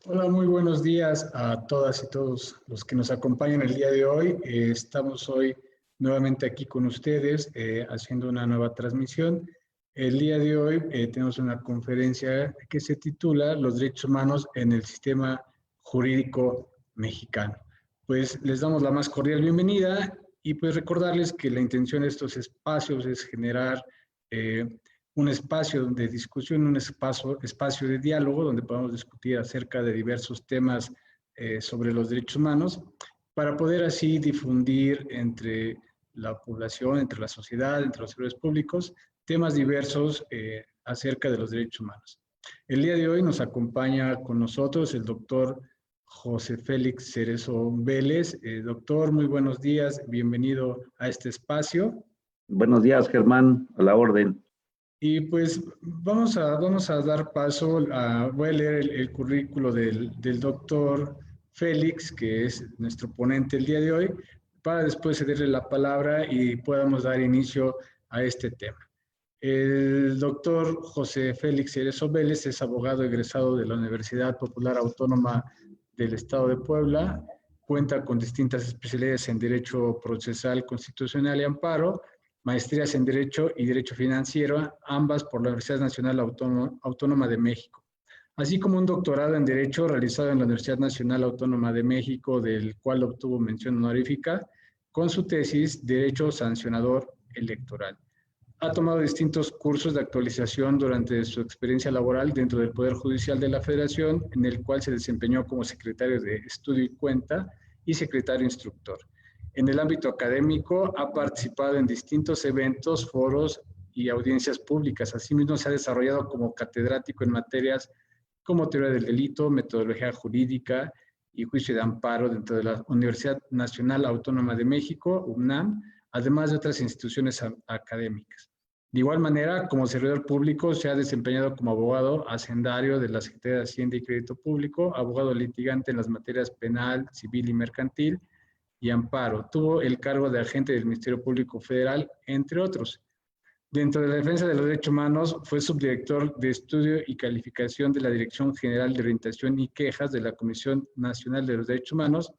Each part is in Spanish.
Hola, muy buenos días a todas y todos los que nos acompañan el día de hoy. Estamos hoy nuevamente aquí con ustedes haciendo una nueva transmisión. El día de hoy tenemos una conferencia que se titula Los derechos humanos en el sistema jurídico mexicano. Pues les damos la más cordial bienvenida y pues recordarles que la intención de estos espacios es generar un espacio de discusión, un espacio de diálogo donde podamos discutir acerca de diversos temas sobre los derechos humanos para poder así difundir entre la población, entre la sociedad, entre los servidores públicos, temas diversos acerca de los derechos humanos. El día de hoy nos acompaña con nosotros el doctor José Félix Cerezo Vélez. Doctor, muy buenos días, bienvenido a este espacio. Buenos días, Germán, a la orden. Y pues vamos a dar paso, voy a leer el currículo del doctor Félix, que es nuestro ponente el día de hoy, para después cederle la palabra y podamos dar inicio a este tema. El doctor José Félix Cerezo Vélez es abogado egresado de la Universidad Popular Autónoma del Estado de Puebla, cuenta con distintas especialidades en Derecho Procesal, Constitucional y Amparo, maestrías en Derecho y Derecho Financiero, ambas por la Universidad Nacional Autónoma de México, así como un doctorado en Derecho realizado en la Universidad Nacional Autónoma de México, del cual obtuvo mención honorífica, con su tesis Derecho Sancionador Electoral. Ha tomado distintos cursos de actualización durante su experiencia laboral dentro del Poder Judicial de la Federación, en el cual se desempeñó como secretario de Estudio y Cuenta y secretario instructor. En el ámbito académico ha participado en distintos eventos, foros y audiencias públicas. Asimismo, se ha desarrollado como catedrático en materias como teoría del delito, metodología jurídica y juicio de amparo dentro de la Universidad Nacional Autónoma de México, UNAM, además de otras instituciones académicas. De igual manera, como servidor público, se ha desempeñado como abogado hacendario de la Secretaría de Hacienda y Crédito Público, abogado litigante en las materias penal, civil y mercantil, y amparo. Tuvo el cargo de agente del Ministerio Público Federal, entre otros. Dentro de la defensa de los derechos humanos, fue subdirector de estudio y calificación de la Dirección General de Orientación y Quejas de la Comisión Nacional de los Derechos Humanos,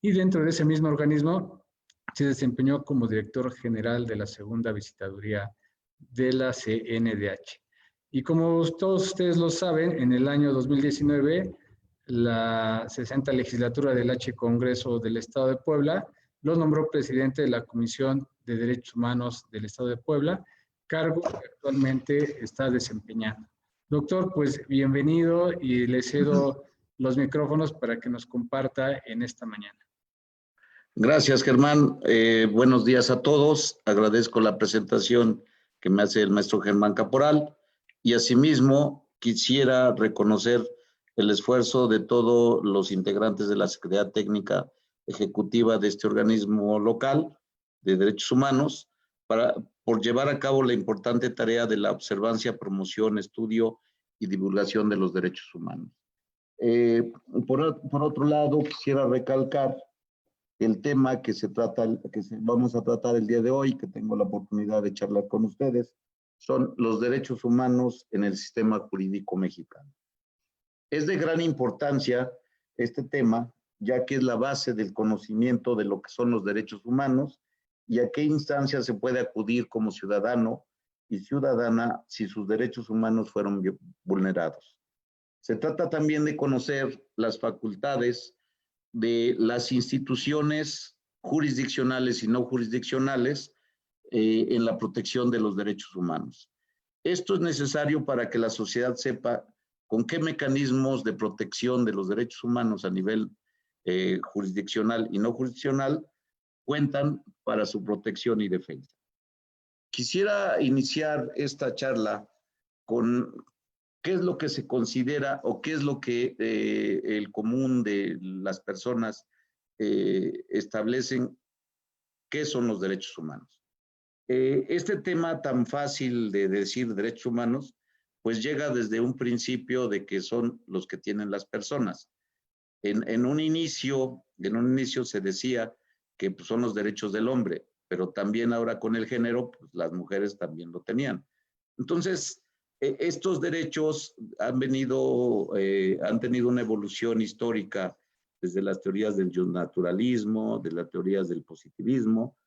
y dentro de ese mismo organismo se desempeñó como director general de la Segunda Visitaduría de la CNDH. Y como todos ustedes lo saben, en el año 2019, la 60 legislatura del H Congreso del Estado de Puebla lo nombró presidente de la Comisión de Derechos Humanos del Estado de Puebla, cargo que actualmente está desempeñando. Doctor, pues bienvenido y le cedo los micrófonos para que nos comparta en esta mañana. Gracias, Germán. Buenos días a todos. Agradezco la presentación que me hace el maestro Germán Caporal y asimismo quisiera reconocer el esfuerzo de todos los integrantes de la Secretaría Técnica Ejecutiva de este organismo local de derechos humanos por llevar a cabo la importante tarea de la observancia, promoción, estudio y divulgación de los derechos humanos. Por otro lado, quisiera recalcar el tema que vamos a tratar el día de hoy, que tengo la oportunidad de charlar con ustedes, son los derechos humanos en el sistema jurídico mexicano. Es de gran importancia este tema, ya que es la base del conocimiento de lo que son los derechos humanos y a qué instancias se puede acudir como ciudadano y ciudadana si sus derechos humanos fueron vulnerados. Se trata también de conocer las facultades de las instituciones jurisdiccionales y no jurisdiccionales en la protección de los derechos humanos. Esto es necesario para que la sociedad sepa con qué mecanismos de protección de los derechos humanos a nivel jurisdiccional y no jurisdiccional cuentan para su protección y defensa. Quisiera iniciar esta charla con qué es lo que se considera o qué es lo que el común de las personas establecen qué son los derechos humanos. Este tema tan fácil de decir derechos humanos, pues llega desde un principio de que son los que tienen las personas. En un inicio se decía que pues, son los derechos del hombre, pero también ahora con el género, pues las mujeres también lo tenían. Entonces, Estos derechos han tenido una evolución histórica desde las teorías del naturalismo, de las teorías del positivismo,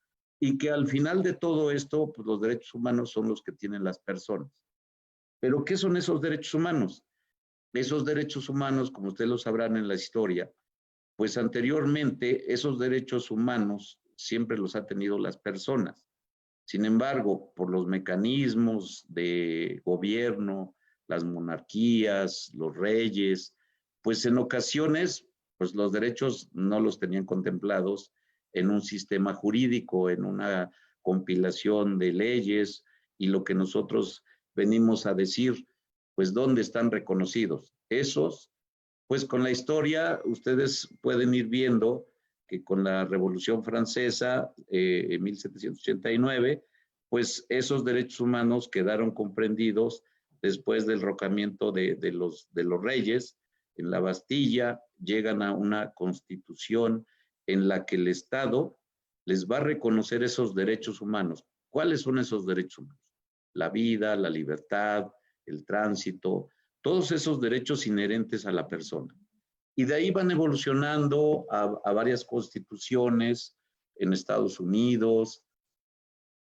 y que al final de todo esto, pues los derechos humanos son los que tienen las personas. Pero ¿qué son esos derechos humanos? Esos derechos humanos, como ustedes lo sabrán en la historia, pues anteriormente esos derechos humanos siempre los ha tenido las personas. Sin embargo, por los mecanismos de gobierno, las monarquías, los reyes, pues en ocasiones, pues los derechos no los tenían contemplados en un sistema jurídico, en una compilación de leyes y lo que nosotros venimos a decir, pues dónde están reconocidos. Esos, pues con la historia ustedes pueden ir viendo que con la Revolución Francesa en 1789, pues esos derechos humanos quedaron comprendidos después del derrocamiento de los reyes en la Bastilla, llegan a una constitución en la que el Estado les va a reconocer esos derechos humanos. ¿Cuáles son esos derechos humanos? La vida, la libertad, el tránsito, todos esos derechos inherentes a la persona. Y de ahí van evolucionando a varias constituciones en Estados Unidos,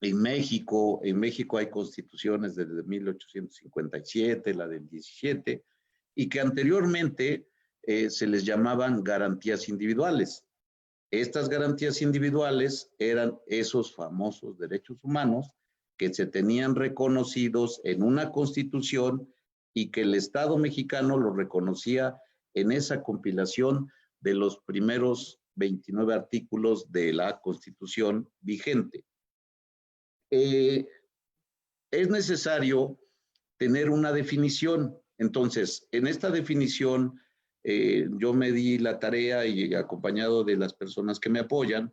en México. En México hay constituciones desde 1857, la del 17, y que anteriormente se les llamaban garantías individuales. Estas garantías individuales eran esos famosos derechos humanos que se tenían reconocidos en una constitución y que el Estado mexicano los reconocía en esa compilación de los primeros 29 artículos de la Constitución vigente. Es necesario tener una definición. Entonces, en esta definición, yo me di la tarea y acompañado de las personas que me apoyan,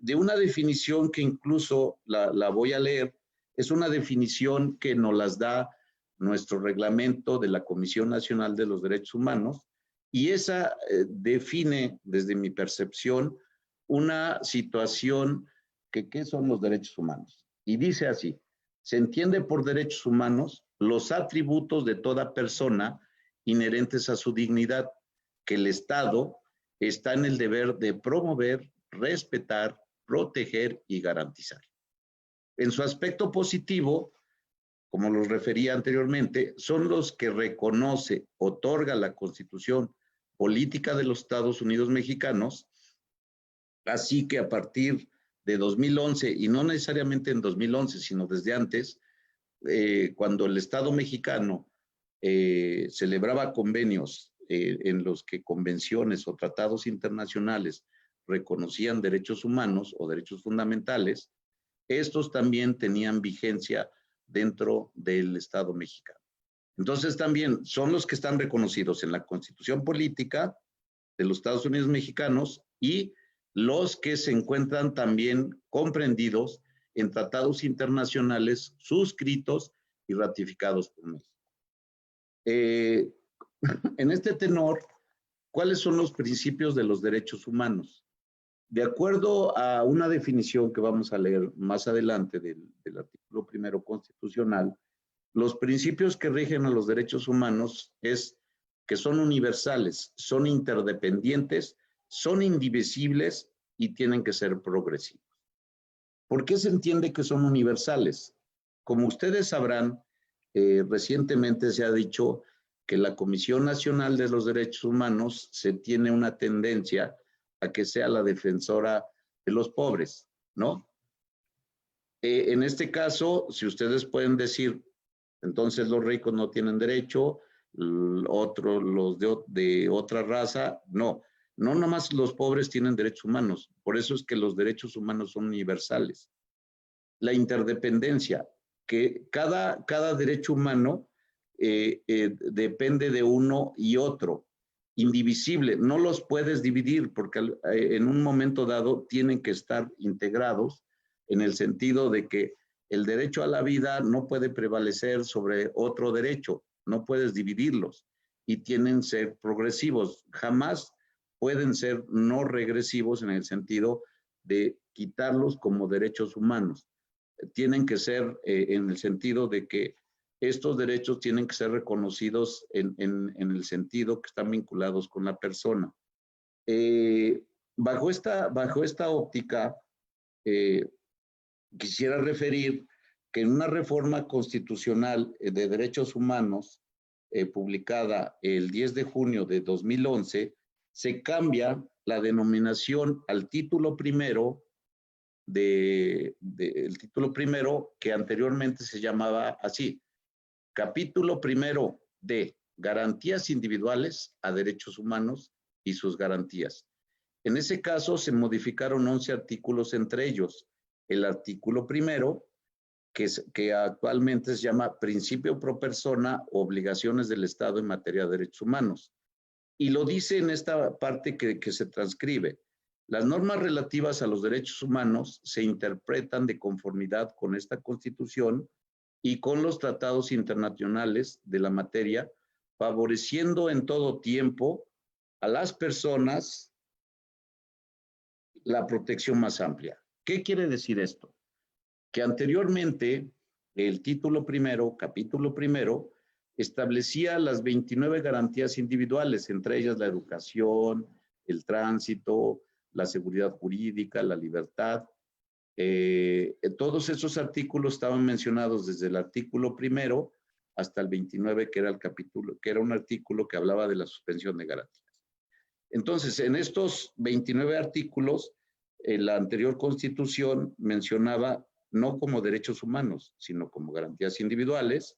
de una definición que incluso la voy a leer. Es una definición que nos las da nuestro reglamento de la Comisión Nacional de los Derechos Humanos, y esa define, desde mi percepción, una situación que ¿qué son los derechos humanos? Y dice así: se entiende por derechos humanos los atributos de toda persona inherentes a su dignidad, que el Estado está en el deber de promover, respetar, proteger y garantizar. En su aspecto positivo, como los refería anteriormente, son los que reconoce, otorga la Constitución Política de los Estados Unidos Mexicanos, así que a partir de 2011, y no necesariamente en 2011, sino desde antes, cuando el Estado mexicano celebraba convenios en los que convenciones o tratados internacionales reconocían derechos humanos o derechos fundamentales, estos también tenían vigencia dentro del Estado mexicano. Entonces también son los que están reconocidos en la Constitución Política de los Estados Unidos Mexicanos y los que se encuentran también comprendidos en tratados internacionales suscritos y ratificados por México. En este tenor, ¿cuáles son los principios de los derechos humanos? De acuerdo a una definición que vamos a leer más adelante del artículo primero constitucional, los principios que rigen a los derechos humanos es que son universales, son interdependientes, son indivisibles y tienen que ser progresivos. ¿Por qué se entiende que son universales? Como ustedes sabrán, recientemente se ha dicho que la Comisión Nacional de los Derechos Humanos se tiene una tendencia a que sea la defensora de los pobres, ¿no? En este caso, si ustedes pueden decir, entonces los ricos no tienen derecho, los de otra raza, no. No nomás los pobres tienen derechos humanos, por eso es que los derechos humanos son universales. La interdependencia, que cada derecho humano depende de uno y otro, indivisible, no los puedes dividir porque en un momento dado tienen que estar integrados en el sentido de que el derecho a la vida no puede prevalecer sobre otro derecho, no puedes dividirlos y tienen que ser progresivos, jamás pueden ser no regresivos en el sentido de quitarlos como derechos humanos. Tienen que ser en el sentido de que estos derechos tienen que ser reconocidos en el sentido que están vinculados con la persona. Bajo esta óptica, quisiera referir que en una reforma constitucional de derechos humanos publicada el 10 de junio de 2011, se cambia la denominación al título primero el título primero, que anteriormente se llamaba así: capítulo primero de garantías individuales a derechos humanos y sus garantías. En ese caso se modificaron 11 artículos, entre ellos el artículo primero, que actualmente se llama Principio pro persona, obligaciones del Estado en materia de derechos humanos. Y lo dice en esta parte que se transcribe: las normas relativas a los derechos humanos se interpretan de conformidad con esta Constitución y con los tratados internacionales de la materia, favoreciendo en todo tiempo a las personas la protección más amplia. ¿Qué quiere decir esto? Que anteriormente el título primero, capítulo primero, establecía las 29 garantías individuales, entre ellas la educación, el tránsito, la seguridad jurídica, la libertad. Todos esos artículos estaban mencionados desde el artículo primero hasta el 29, que era el capítulo, que era un artículo que hablaba de la suspensión de garantías. Entonces, en estos 29 artículos, la anterior Constitución mencionaba no como derechos humanos, sino como garantías individuales,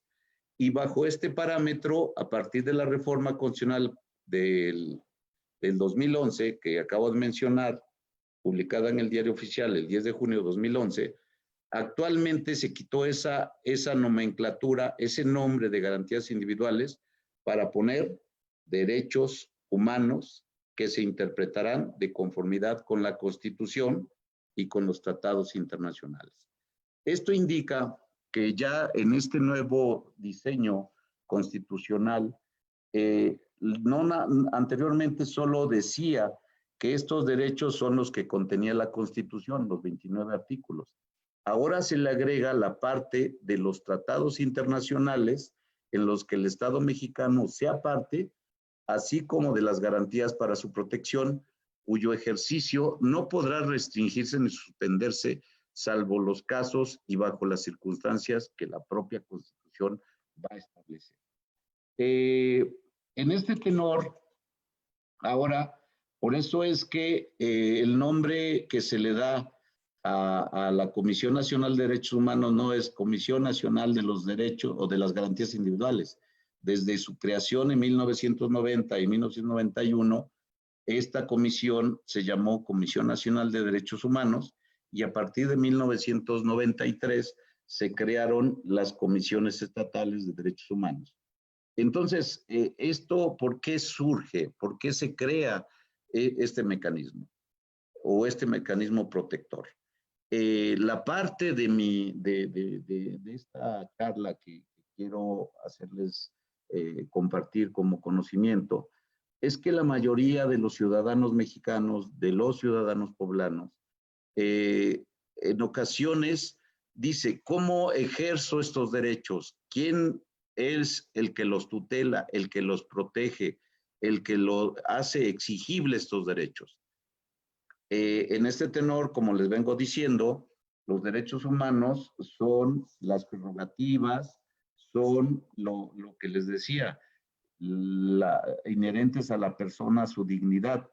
y bajo este parámetro, a partir de la reforma constitucional del 2011, que acabo de mencionar, publicada en el Diario Oficial el 10 de junio de 2011, actualmente se quitó esa nomenclatura, ese nombre de garantías individuales, para poner derechos humanos que se interpretarán de conformidad con la Constitución y con los tratados internacionales. Esto indica que ya en este nuevo diseño constitucional, anteriormente solo decía que estos derechos son los que contenía la Constitución, los 29 artículos. Ahora se le agrega la parte de los tratados internacionales en los que el Estado mexicano sea parte, así como de las garantías para su protección, cuyo ejercicio no podrá restringirse ni suspenderse, salvo los casos y bajo las circunstancias que la propia Constitución va a establecer. En este tenor, ahora, por eso es que el nombre que se le da a la Comisión Nacional de Derechos Humanos no es Comisión Nacional de los Derechos o de las Garantías Individuales. Desde su creación en 1990 y 1991, esta comisión se llamó Comisión Nacional de Derechos Humanos, y a partir de 1993 se crearon las comisiones estatales de derechos humanos. Entonces, ¿esto por qué surge? ¿Por qué se crea este mecanismo o este mecanismo protector? La parte de esta charla que quiero hacerles compartir como conocimiento es que la mayoría de los ciudadanos mexicanos, de los ciudadanos poblanos, en ocasiones dice: ¿cómo ejerzo estos derechos? ¿Quién es el que los tutela, el que los protege, el que lo hace exigible estos derechos? En este tenor, como les vengo diciendo, los derechos humanos son las prerrogativas, son lo que les decía, inherentes a la persona, su dignidad,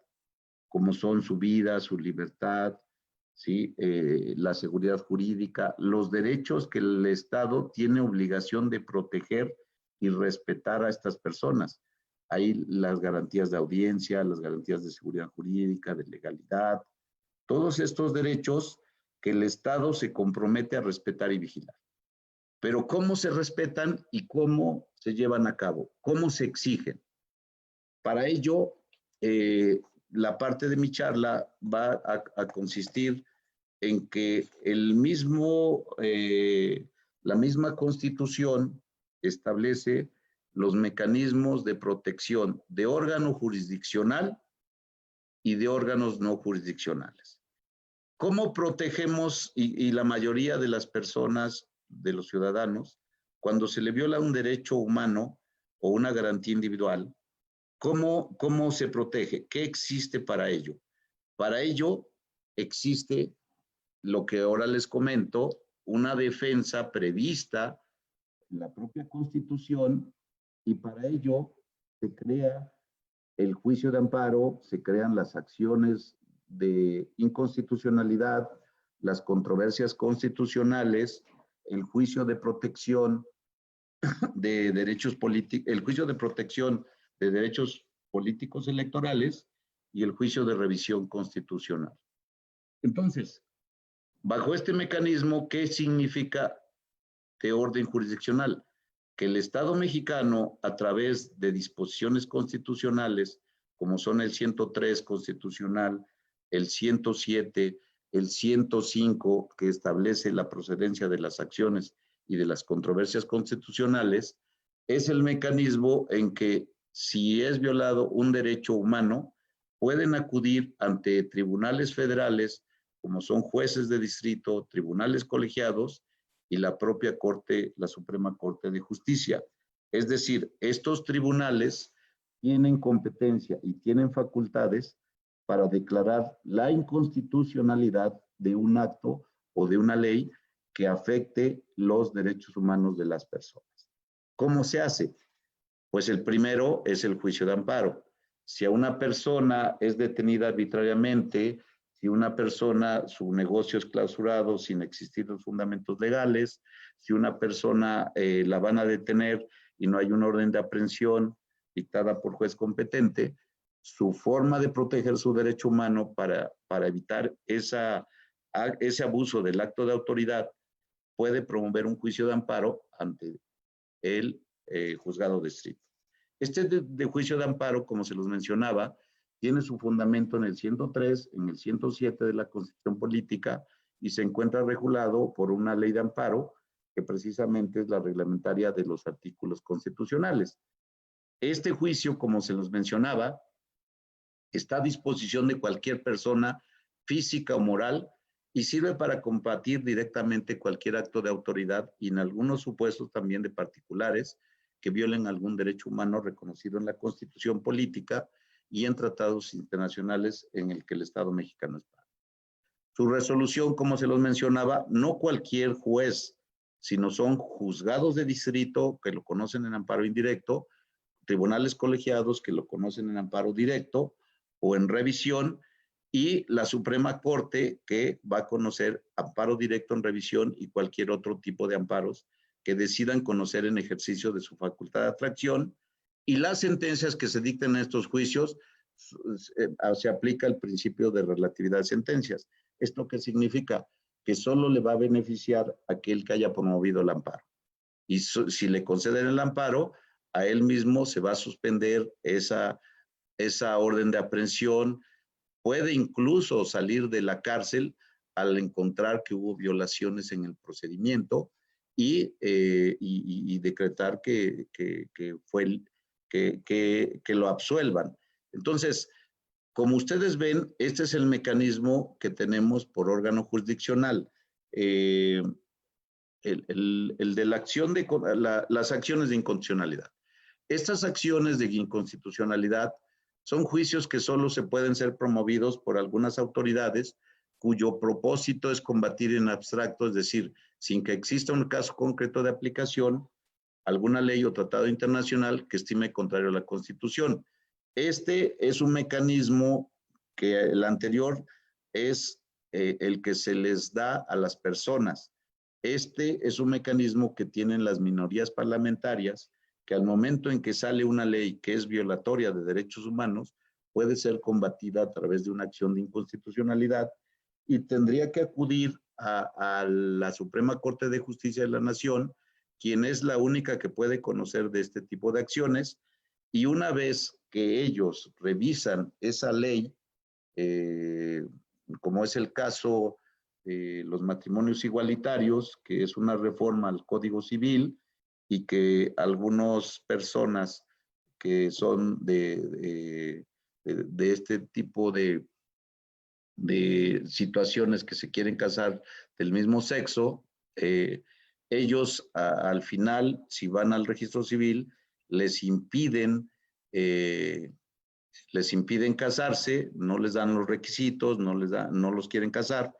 como son su vida, su libertad, ¿sí? La seguridad jurídica, los derechos que el Estado tiene obligación de proteger y respetar a estas personas. Hay las garantías de audiencia, las garantías de seguridad jurídica, de legalidad, todos estos derechos que el Estado se compromete a respetar y vigilar. Pero ¿cómo se respetan y cómo se llevan a cabo? ¿Cómo se exigen? Para ello, la parte de mi charla va a consistir en que la misma Constitución establece los mecanismos de protección de órgano jurisdiccional y de órganos no jurisdiccionales. ¿Cómo protegemos, y la mayoría de las personas, de los ciudadanos, cuando se le viola un derecho humano o una garantía individual, ¿cómo se protege? ¿Qué existe para ello? Para ello existe lo que ahora les comento, una defensa prevista en la propia Constitución, y para ello se crea el juicio de amparo, se crean las acciones de inconstitucionalidad, las controversias constitucionales, el juicio de protección de derechos políticos, el juicio de protección de derechos políticos electorales y el juicio de revisión constitucional. Entonces, bajo este mecanismo, ¿qué significa de orden jurisdiccional? Que el Estado mexicano, a través de disposiciones constitucionales, como son el 103 constitucional, el 107, el 105, que establece la procedencia de las acciones y de las controversias constitucionales, es el mecanismo en que, si es violado un derecho humano, pueden acudir ante tribunales federales, como son jueces de distrito, tribunales colegiados y la propia Corte, la Suprema Corte de Justicia. Es decir, estos tribunales tienen competencia y tienen facultades para declarar la inconstitucionalidad de un acto o de una ley que afecte los derechos humanos de las personas. ¿Cómo se hace? Pues el primero es el juicio de amparo. Si a una persona es detenida arbitrariamente, si una persona, su negocio es clausurado sin existir los fundamentos legales, si una persona la van a detener y no hay una orden de aprehensión dictada por juez competente, su forma de proteger su derecho humano para evitar ese abuso del acto de autoridad puede promover un juicio de amparo ante el juzgado de distrito. Este de juicio de amparo, como se los mencionaba, tiene su fundamento en el 103, en el 107 de la Constitución Política y se encuentra regulado por una ley de amparo que precisamente es la reglamentaria de los artículos constitucionales. Este juicio, como se los mencionaba, está a disposición de cualquier persona física o moral y sirve para combatir directamente cualquier acto de autoridad y en algunos supuestos también de particulares que violen algún derecho humano reconocido en la Constitución Política y en tratados internacionales en el que el Estado mexicano es parte. Su resolución, como se los mencionaba, no cualquier juez, sino son juzgados de distrito que lo conocen en amparo indirecto, tribunales colegiados que lo conocen en amparo directo o en revisión, y la Suprema Corte que va a conocer amparo directo en revisión y cualquier otro tipo de amparos que decidan conocer en ejercicio de su facultad de atracción, y las sentencias que se dicten en estos juicios se aplica el principio de relatividad de sentencias. ¿Esto qué significa? Que solo le va a beneficiar a aquel que haya promovido el amparo. Y si le conceden el amparo, a él mismo se va a suspender esa orden de aprehensión, puede incluso salir de la cárcel al encontrar que hubo violaciones en el procedimiento y decretar que lo absuelvan. Entonces, como ustedes ven, este es el mecanismo que tenemos por órgano jurisdiccional. El de la acción de las acciones de inconstitucionalidad. Estas acciones de inconstitucionalidad son juicios que solo se pueden ser promovidos por algunas autoridades cuyo propósito es combatir en abstracto, es decir, sin que exista un caso concreto de aplicación, alguna ley o tratado internacional que estime contrario a la Constitución. Este es un mecanismo que el anterior es el que se les da a las personas. Este es un mecanismo que tienen las minorías parlamentarias, que al momento en que sale una ley que es violatoria de derechos humanos, puede ser combatida a través de una acción de inconstitucionalidad y tendría que acudir a la Suprema Corte de Justicia de la Nación, quien es la única que puede conocer de este tipo de acciones, y una vez que ellos revisan esa ley, como es el caso de los matrimonios igualitarios, que es una reforma al Código Civil, y que algunas personas que son de este tipo de situaciones que se quieren casar del mismo sexo, ellos al final, si van al registro civil, les impiden casarse, no les dan los requisitos, no los quieren casar.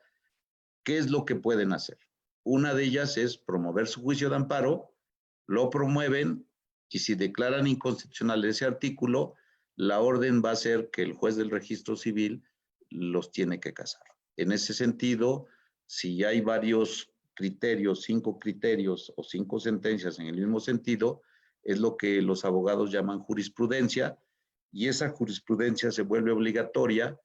¿Qué es lo que pueden hacer? Una de ellas es promover su juicio de amparo, lo promueven y si declaran inconstitucional ese artículo, la orden va a ser que el juez del registro civil los tiene que casar. En ese sentido, si hay varios criterios, 5 criterios o 5 sentencias en el mismo sentido, es lo que los abogados llaman jurisprudencia, y esa jurisprudencia se vuelve obligatoria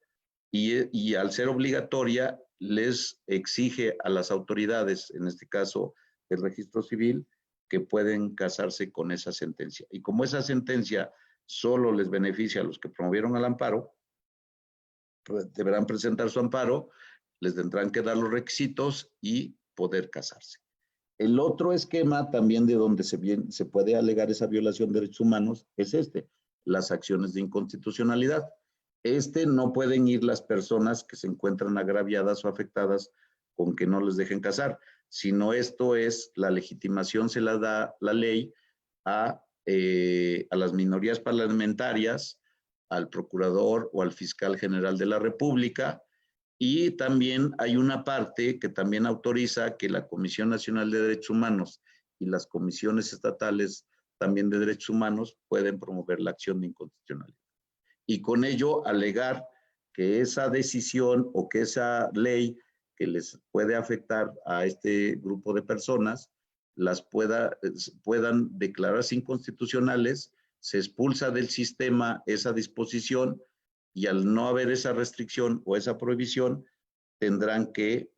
y al ser obligatoria les exige a las autoridades, en este caso el registro civil, que pueden casarse con esa sentencia. Y como esa sentencia solo les beneficia a los que promovieron el amparo, pues deberán presentar su amparo, les tendrán que dar los requisitos y poder casarse. El otro esquema también de donde se puede alegar esa violación de derechos humanos es las acciones de inconstitucionalidad. No pueden ir las personas que se encuentran agraviadas o afectadas con que no les dejen casar, sino esto es la legitimación se la da la ley a las minorías parlamentarias, al procurador o al fiscal general de la República, y también hay una parte que también autoriza que la Comisión Nacional de Derechos Humanos y las comisiones estatales también de derechos humanos pueden promover la acción de inconstitucionalidad. Y con ello alegar que esa decisión o que esa ley que les puede afectar a este grupo de personas las puedan declararse inconstitucionales, se expulsa del sistema esa disposición y al no haber esa restricción o esa prohibición, tendrán que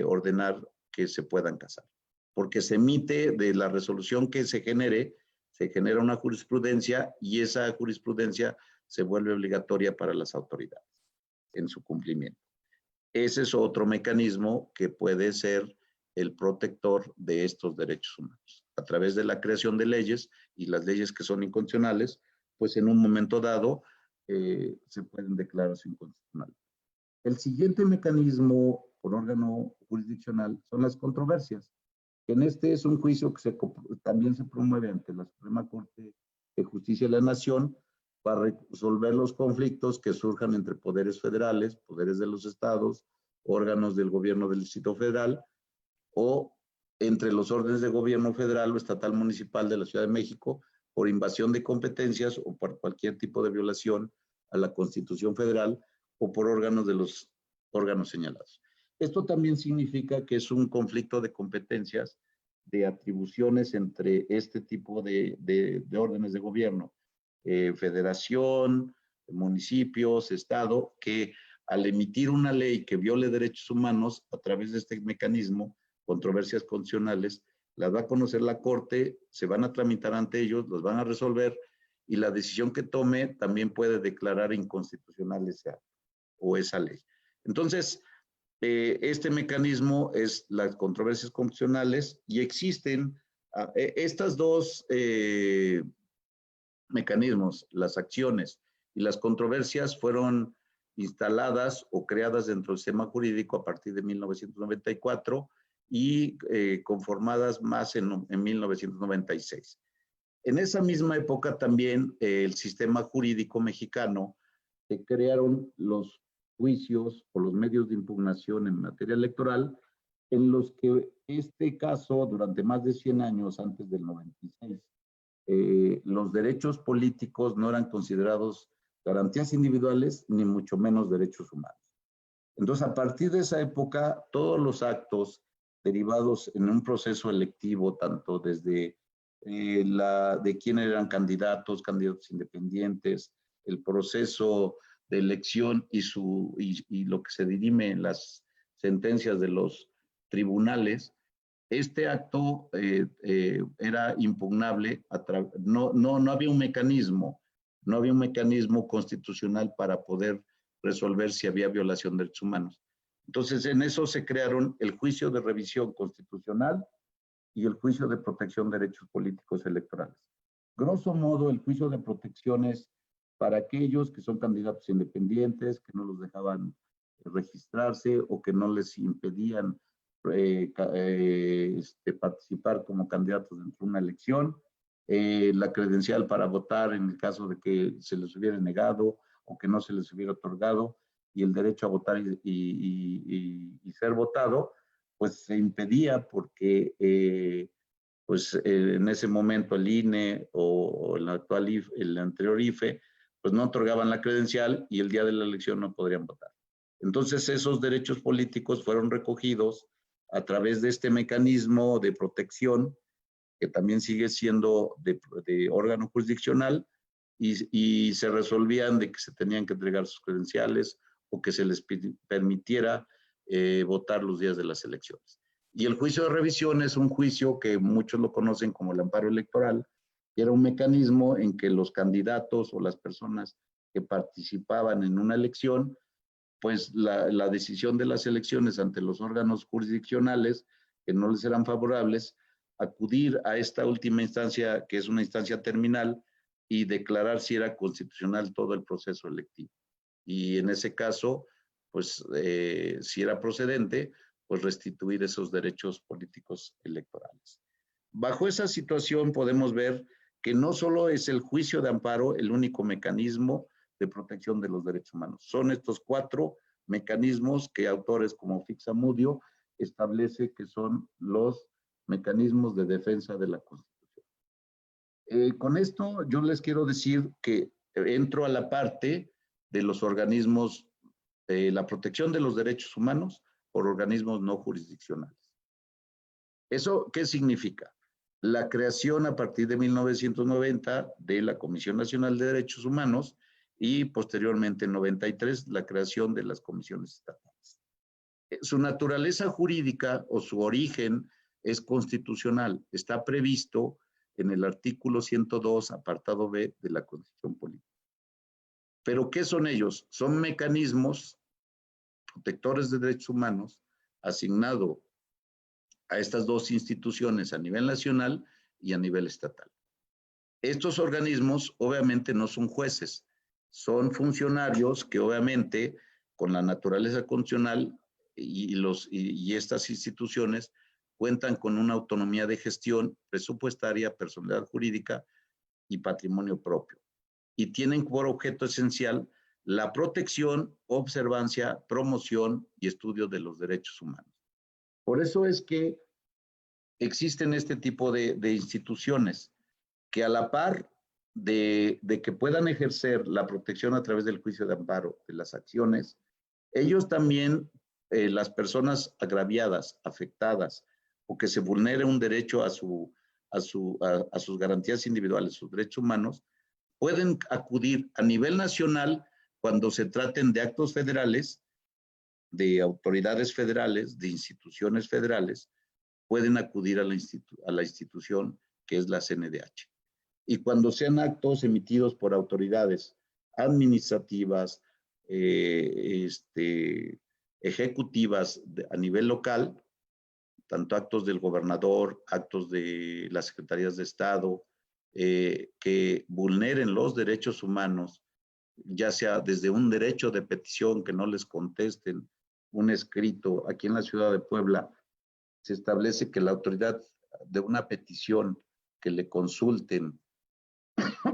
ordenar que se puedan casar. Porque se emite de la resolución que se genera una jurisprudencia y esa jurisprudencia se vuelve obligatoria para las autoridades en su cumplimiento. Ese es otro mecanismo que puede ser el protector de estos derechos humanos. A través de la creación de leyes y las leyes que son inconstitucionales, pues en un momento dado se pueden declarar inconstitucionales. El siguiente mecanismo por órgano jurisdiccional son las controversias. En este es un juicio que también se promueve ante la Suprema Corte de Justicia de la Nación para resolver los conflictos que surjan entre poderes federales, poderes de los estados, órganos del gobierno del Distrito Federal o entre los órdenes de gobierno federal o estatal municipal de la Ciudad de México por invasión de competencias o por cualquier tipo de violación a la Constitución Federal o por órganos de los órganos señalados. Esto también significa que es un conflicto de competencias, de atribuciones entre este tipo de órdenes de gobierno, federación, municipios, estado, que al emitir una ley que viole derechos humanos a través de este mecanismo, controversias constitucionales, las va a conocer la Corte, se van a tramitar ante ellos, los van a resolver y la decisión que tome también puede declarar inconstitucional ese acto o esa ley. Entonces, este mecanismo es las controversias constitucionales y existen estas dos mecanismos, las acciones y las controversias fueron instaladas o creadas dentro del sistema jurídico a partir de 1994 y conformadas más en 1996. En esa misma época también el sistema jurídico mexicano se crearon los juicios o los medios de impugnación en materia electoral, en los que este caso, durante más de 100 años antes del 96, los derechos políticos no eran considerados garantías individuales, ni mucho menos derechos humanos. Entonces, a partir de esa época, todos los actos derivados en un proceso electivo, tanto desde de quiénes eran candidatos independientes, el proceso de elección y lo que se dirime en las sentencias de los tribunales, este acto era impugnable, no había un mecanismo constitucional para poder resolver si había violación de derechos humanos. Entonces, en eso se crearon el juicio de revisión constitucional y el juicio de protección de derechos políticos electorales. Grosso modo, el juicio de protección es para aquellos que son candidatos independientes, que no los dejaban registrarse o que no les impedían participar como candidatos dentro de una elección, la credencial para votar en el caso de que se les hubiera negado o que no se les hubiera otorgado, y el derecho a votar y ser votado, pues se impedía porque en ese momento el INE o el actual IFE, el anterior IFE, pues no otorgaban la credencial y el día de la elección no podrían votar. Entonces esos derechos políticos fueron recogidos a través de este mecanismo de protección, que también sigue siendo de órgano jurisdiccional, y se resolvían de que se tenían que entregar sus credenciales o que se les permitiera votar los días de las elecciones. Y el juicio de revisión es un juicio que muchos lo conocen como el amparo electoral, y era un mecanismo en que los candidatos o las personas que participaban en una elección, pues la decisión de las elecciones ante los órganos jurisdiccionales que no les eran favorables, acudir a esta última instancia, que es una instancia terminal, y declarar si era constitucional todo el proceso electivo. Y en ese caso, pues si era procedente, pues restituir esos derechos políticos electorales. Bajo esa situación podemos ver que no solo es el juicio de amparo el único mecanismo de protección de los derechos humanos. Son estos 4 mecanismos que autores como Fixamudio establece que son los mecanismos de defensa de la Constitución. Con esto yo les quiero decir que entro a la parte de los organismos, la protección de los derechos humanos por organismos no jurisdiccionales. ¿Eso qué significa? La creación a partir de 1990 de la Comisión Nacional de Derechos Humanos y posteriormente en 93 la creación de las comisiones estatales. Su naturaleza jurídica o su origen es constitucional, está previsto en el artículo 102, apartado B de la Constitución Política. ¿Pero qué son ellos? Son mecanismos protectores de derechos humanos asignados a estas 2 instituciones a nivel nacional y a nivel estatal. Estos organismos obviamente no son jueces, son funcionarios que obviamente con la naturaleza constitucional y estas instituciones cuentan con una autonomía de gestión presupuestaria, personalidad jurídica y patrimonio propio. Y tienen por objeto esencial la protección, observancia, promoción y estudio de los derechos humanos. Por eso es que existen este tipo de instituciones que a la par de que puedan ejercer la protección a través del juicio de amparo de las acciones, ellos también, las personas agraviadas, afectadas, o que se vulnere un derecho a sus garantías individuales, sus derechos humanos, pueden acudir a nivel nacional cuando se traten de actos federales, de autoridades federales, de instituciones federales, pueden acudir a la institución que es la CNDH. Y cuando sean actos emitidos por autoridades administrativas, ejecutivas a nivel local, tanto actos del gobernador, actos de las secretarías de Estado, que vulneren los derechos humanos, ya sea desde un derecho de petición que no les contesten un escrito. Aquí en la ciudad de Puebla se establece que la autoridad de una petición que le consulten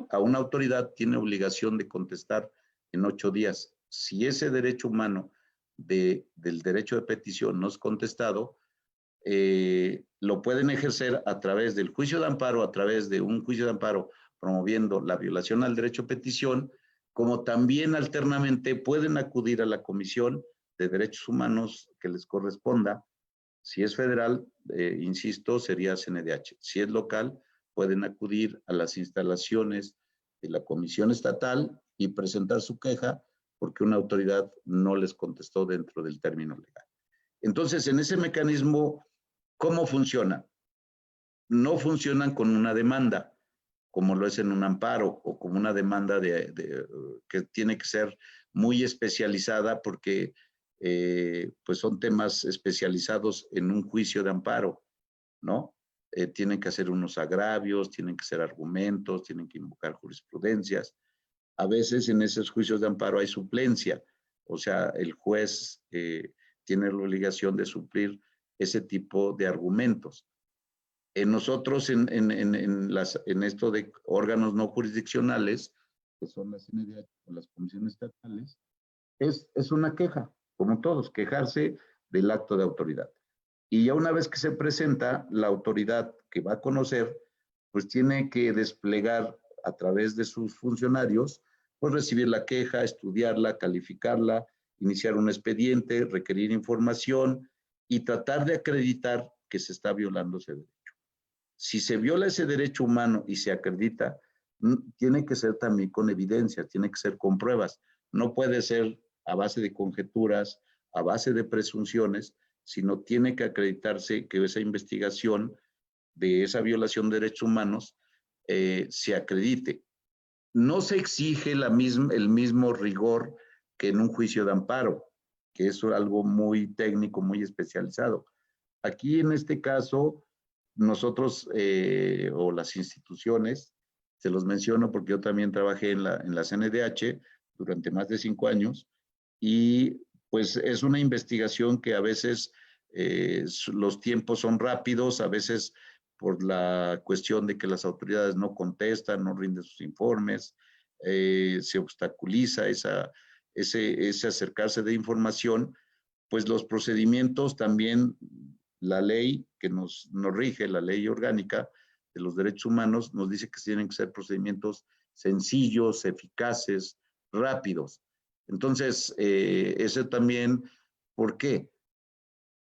a una autoridad tiene obligación de contestar en 8 días. Si ese derecho humano del derecho de petición no es contestado, lo pueden ejercer a través del juicio de amparo, a través de un juicio de amparo promoviendo la violación al derecho de petición, como también alternamente pueden acudir a la Comisión de Derechos Humanos que les corresponda. Si es federal, insisto, sería CNDH. Si es local, pueden acudir a las instalaciones de la Comisión Estatal y presentar su queja porque una autoridad no les contestó dentro del término legal. Entonces, en ese mecanismo, ¿cómo funciona? No funcionan con una demanda, como lo es en un amparo o como una demanda que tiene que ser muy especializada porque pues son temas especializados en un juicio de amparo, ¿no? Tienen que hacer unos agravios, tienen que hacer argumentos, tienen que invocar jurisprudencias. A veces en esos juicios de amparo hay suplencia, o sea, el juez tiene la obligación de suplir ese tipo de argumentos. Nosotros en esto de órganos no jurisdiccionales, que son las CNDH o las comisiones estatales, es una queja, como todos, quejarse del acto de autoridad. Y ya una vez que se presenta, la autoridad que va a conocer, pues tiene que desplegar a través de sus funcionarios, pues recibir la queja, estudiarla, calificarla, iniciar un expediente, requerir información y tratar de acreditar que se está violando ese derecho. Si se viola ese derecho humano y se acredita, tiene que ser también con evidencia, tiene que ser con pruebas. No puede ser a base de conjeturas, a base de presunciones, sino tiene que acreditarse que esa investigación de esa violación de derechos humanos se acredite. No se exige el mismo rigor que en un juicio de amparo, que es algo muy técnico, muy especializado. Aquí en este caso, nosotros o las instituciones, se los menciono porque yo también trabajé en la CNDH durante más de 5 años y pues es una investigación que a veces los tiempos son rápidos, a veces por la cuestión de que las autoridades no contestan, no rinden sus informes, se obstaculiza ese acercarse de información, pues los procedimientos también, la ley que nos rige, la ley orgánica de los derechos humanos, nos dice que tienen que ser procedimientos sencillos, eficaces, rápidos. Entonces, eso también, ¿por qué?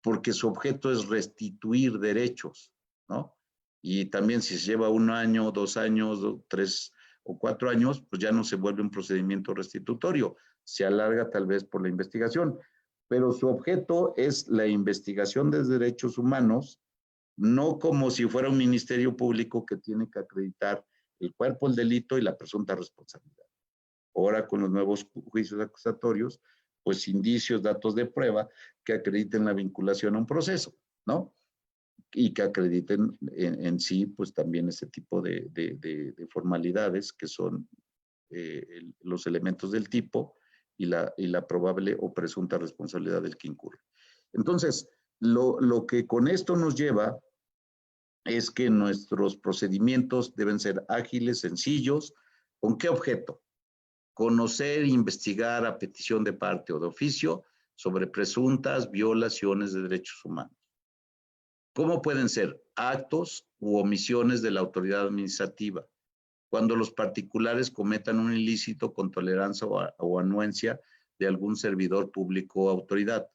Porque su objeto es restituir derechos, ¿no? Y también si se lleva 1 año, 2 años, 3 o 4 años, pues ya no se vuelve un procedimiento restitutorio, se alarga tal vez por la investigación, pero su objeto es la investigación de derechos humanos, no como si fuera un ministerio público que tiene que acreditar el cuerpo, el delito y la presunta responsabilidad. Ahora con los nuevos juicios acusatorios, pues indicios, datos de prueba que acrediten la vinculación a un proceso, ¿no? Y que acrediten en sí, pues también ese tipo de formalidades que son los elementos del tipo y la probable o presunta responsabilidad del que incurre. Entonces, lo que con esto nos lleva es que nuestros procedimientos deben ser ágiles, sencillos. ¿Con qué objeto? Conocer e investigar a petición de parte o de oficio sobre presuntas violaciones de derechos humanos. ¿Cómo pueden ser? Actos u omisiones de la autoridad administrativa, cuando los particulares cometan un ilícito con tolerancia o anuencia de algún servidor público o autoridad.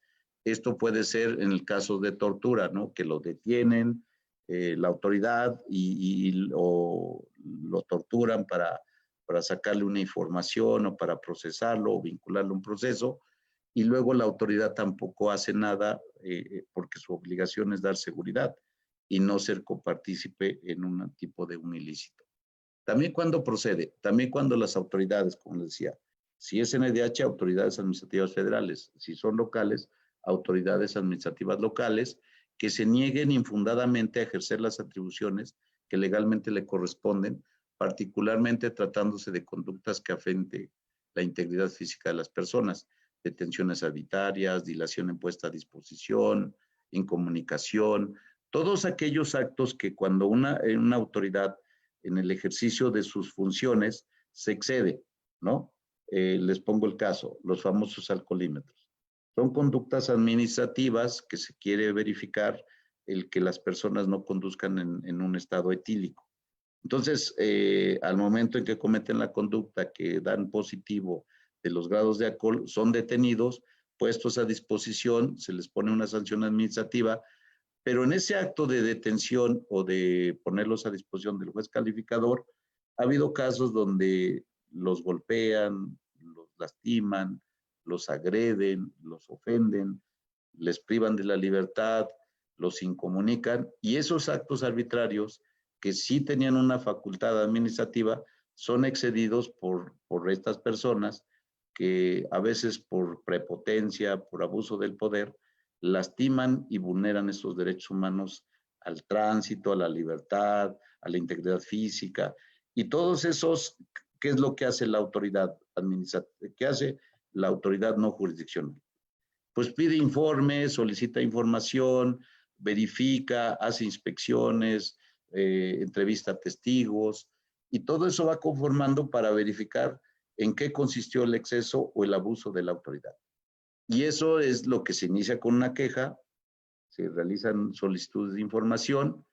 Esto puede ser en el caso de tortura, ¿no? Que lo detienen la autoridad o lo torturan para sacarle una información o para procesarlo o vincularlo a un proceso, y luego la autoridad tampoco hace nada porque su obligación es dar seguridad y no ser copartícipe en un tipo de un ilícito. También cuando procede, también cuando las autoridades, como les decía, si es NDH, autoridades administrativas federales, si son locales, autoridades administrativas locales, que se nieguen infundadamente a ejercer las atribuciones que legalmente le corresponden, particularmente tratándose de conductas que afecten la integridad física de las personas, detenciones arbitrarias, dilación en puesta a disposición, incomunicación, todos aquellos actos que cuando una autoridad en el ejercicio de sus funciones se excede, ¿no? Les pongo el caso, los famosos alcoholímetros. Son conductas administrativas que se quiere verificar el que las personas no conduzcan en un estado etílico. Entonces, al momento en que cometen la conducta que dan positivo de los grados de alcohol, son detenidos, puestos a disposición, se les pone una sanción administrativa, pero en ese acto de detención o de ponerlos a disposición del juez calificador, ha habido casos donde los golpean, los lastiman, los agreden, los ofenden, les privan de la libertad, los incomunican, y esos actos arbitrarios que sí tenían una facultad administrativa son excedidos por estas personas que a veces por prepotencia, por abuso del poder, lastiman y vulneran esos derechos humanos al tránsito, a la libertad, a la integridad física. Y todos esos, ¿qué es lo que hace la autoridad administrativa? ¿Qué hace la autoridad no jurisdiccional? Pues pide informes, solicita información, verifica, hace inspecciones, entrevista a testigos, y todo eso va conformando para verificar en qué consistió el exceso o el abuso de la autoridad. Y eso es lo que se inicia con una queja, se realizan solicitudes de información,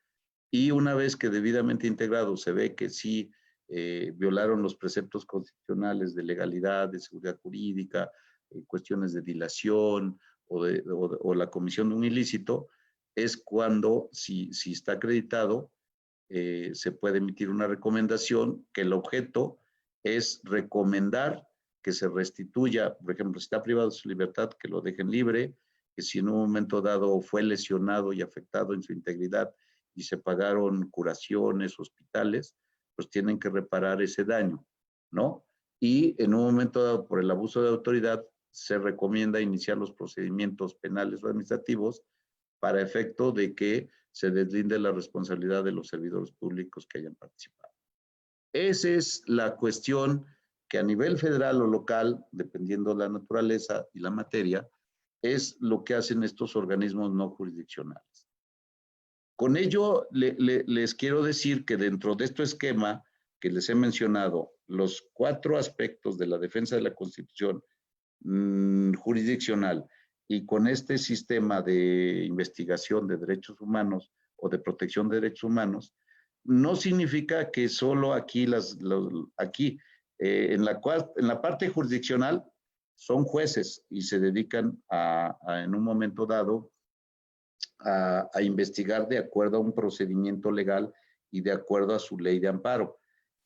y una vez que debidamente integrado se ve que sí violaron los preceptos constitucionales de legalidad, de seguridad jurídica, cuestiones de dilación o la comisión de un ilícito, es cuando, si está acreditado, se puede emitir una recomendación que el objeto es recomendar que se restituya, por ejemplo, si está privado de su libertad, que lo dejen libre, que si en un momento dado fue lesionado y afectado en su integridad y se pagaron curaciones, hospitales, pues tienen que reparar ese daño, ¿no? Y en un momento dado, por el abuso de autoridad, se recomienda iniciar los procedimientos penales o administrativos para efecto de que se deslinde la responsabilidad de los servidores públicos que hayan participado. Esa es la cuestión que a nivel federal o local, dependiendo de la naturaleza y la materia, es lo que hacen estos organismos no jurisdiccionales. Con ello, les quiero decir que dentro de este esquema que les he mencionado, los 4 aspectos de la defensa de la Constitución jurisdiccional y con este sistema de investigación de derechos humanos o de protección de derechos humanos, no significa que solo aquí, en la parte jurisdiccional son jueces y se dedican en un momento dado a investigar de acuerdo a un procedimiento legal y de acuerdo a su ley de amparo.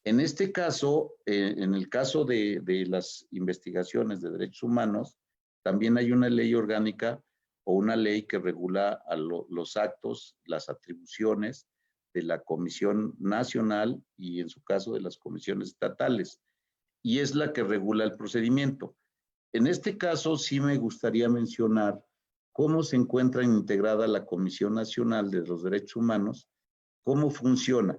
En este caso, en el caso de las investigaciones de derechos humanos, también hay una ley orgánica o una ley que regula los actos, las atribuciones de la Comisión Nacional y en su caso de las comisiones estatales, y es la que regula el procedimiento. En este caso sí me gustaría mencionar cómo se encuentra integrada la Comisión Nacional de los Derechos Humanos, cómo funciona.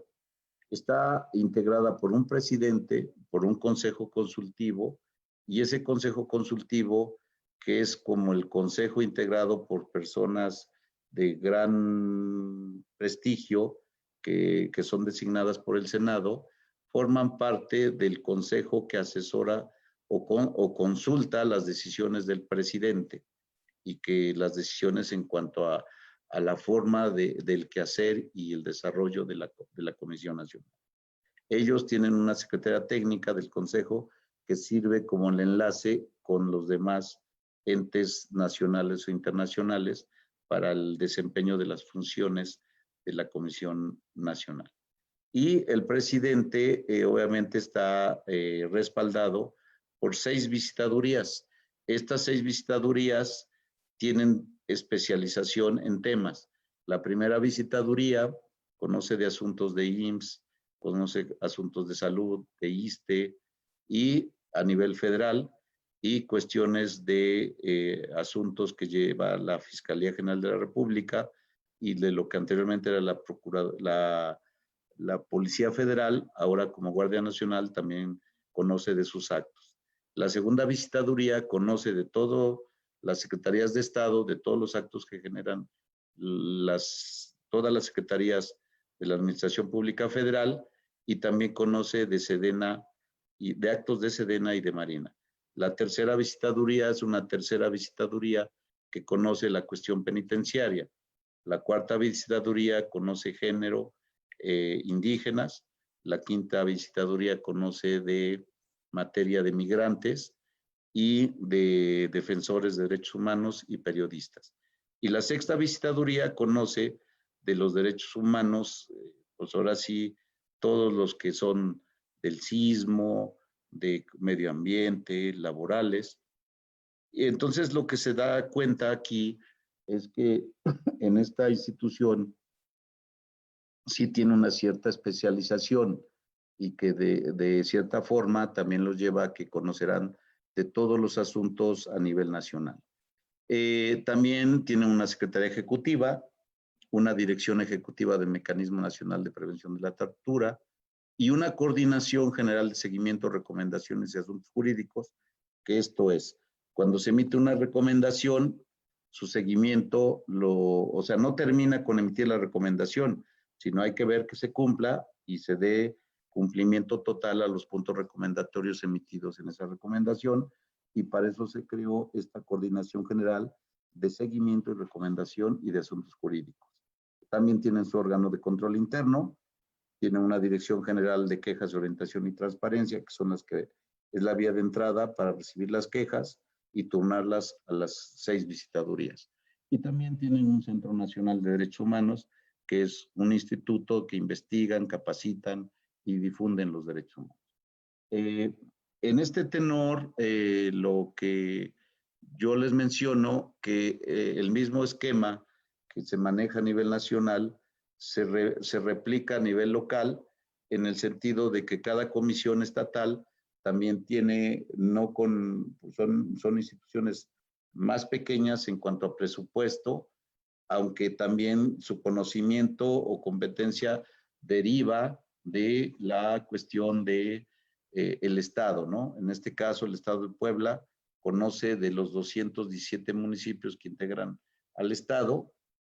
Está integrada por un presidente, por un consejo consultivo, y ese consejo consultivo, que es como el consejo integrado por personas de gran prestigio, que son designadas por el Senado, forman parte del consejo que asesora o consulta las decisiones del presidente, y que las decisiones en cuanto a la forma del quehacer y el desarrollo de la Comisión Nacional. Ellos tienen una secretaría técnica del Consejo que sirve como el enlace con los demás entes nacionales o internacionales para el desempeño de las funciones de la Comisión Nacional. Y el presidente obviamente está respaldado por 6 visitadurías. Estas 6 visitadurías tienen especialización en temas. La primera visitaduría conoce de asuntos de IMSS, conoce asuntos de salud, de ISSSTE y a nivel federal, y cuestiones de asuntos que lleva la Fiscalía General de la República y de lo que anteriormente era la Policía Federal, ahora como Guardia Nacional, también conoce de sus actos. La segunda visitaduría conoce de todo las secretarías de Estado, de todos los actos que generan todas las secretarías de la Administración Pública Federal, y también conoce de Sedena y de actos de Sedena y de Marina. La tercera visitaduría es una tercera visitaduría que conoce la cuestión penitenciaria. La cuarta visitaduría conoce género, indígenas. La quinta visitaduría conoce de materia de migrantes y de defensores de derechos humanos y periodistas. Y la sexta visitaduría conoce de los derechos humanos, pues ahora sí, todos los que son del sismo, de medio ambiente, laborales. Y entonces lo que se da cuenta aquí es que en esta institución sí tiene una cierta especialización y que de cierta forma también los lleva a que conocerán de todos los asuntos a nivel nacional. También tiene una secretaría ejecutiva, una dirección ejecutiva del Mecanismo Nacional de Prevención de la Tortura y una coordinación general de seguimiento, recomendaciones y asuntos jurídicos, que esto es, cuando se emite una recomendación, su seguimiento, o sea, no termina con emitir la recomendación, sino hay que ver que se cumpla y se dé cumplimiento total a los puntos recomendatorios emitidos en esa recomendación, y para eso se creó esta Coordinación General de Seguimiento y Recomendación y de Asuntos Jurídicos. También tienen su órgano de control interno, tienen una Dirección General de Quejas, Orientación y Transparencia, que son las que es la vía de entrada para recibir las quejas y turnarlas a las 6 visitadurías. Y también tienen un Centro Nacional de Derechos Humanos, que es un instituto que investigan, capacitan y difunden los derechos humanos. En este tenor, lo que yo les menciono, que el mismo esquema que se maneja a nivel nacional se replica a nivel local, en el sentido de que cada comisión estatal también tiene, son instituciones más pequeñas en cuanto a presupuesto, aunque también su conocimiento o competencia deriva de la cuestión de el Estado, ¿no? En este caso, el Estado de Puebla conoce de los 217 municipios que integran al Estado,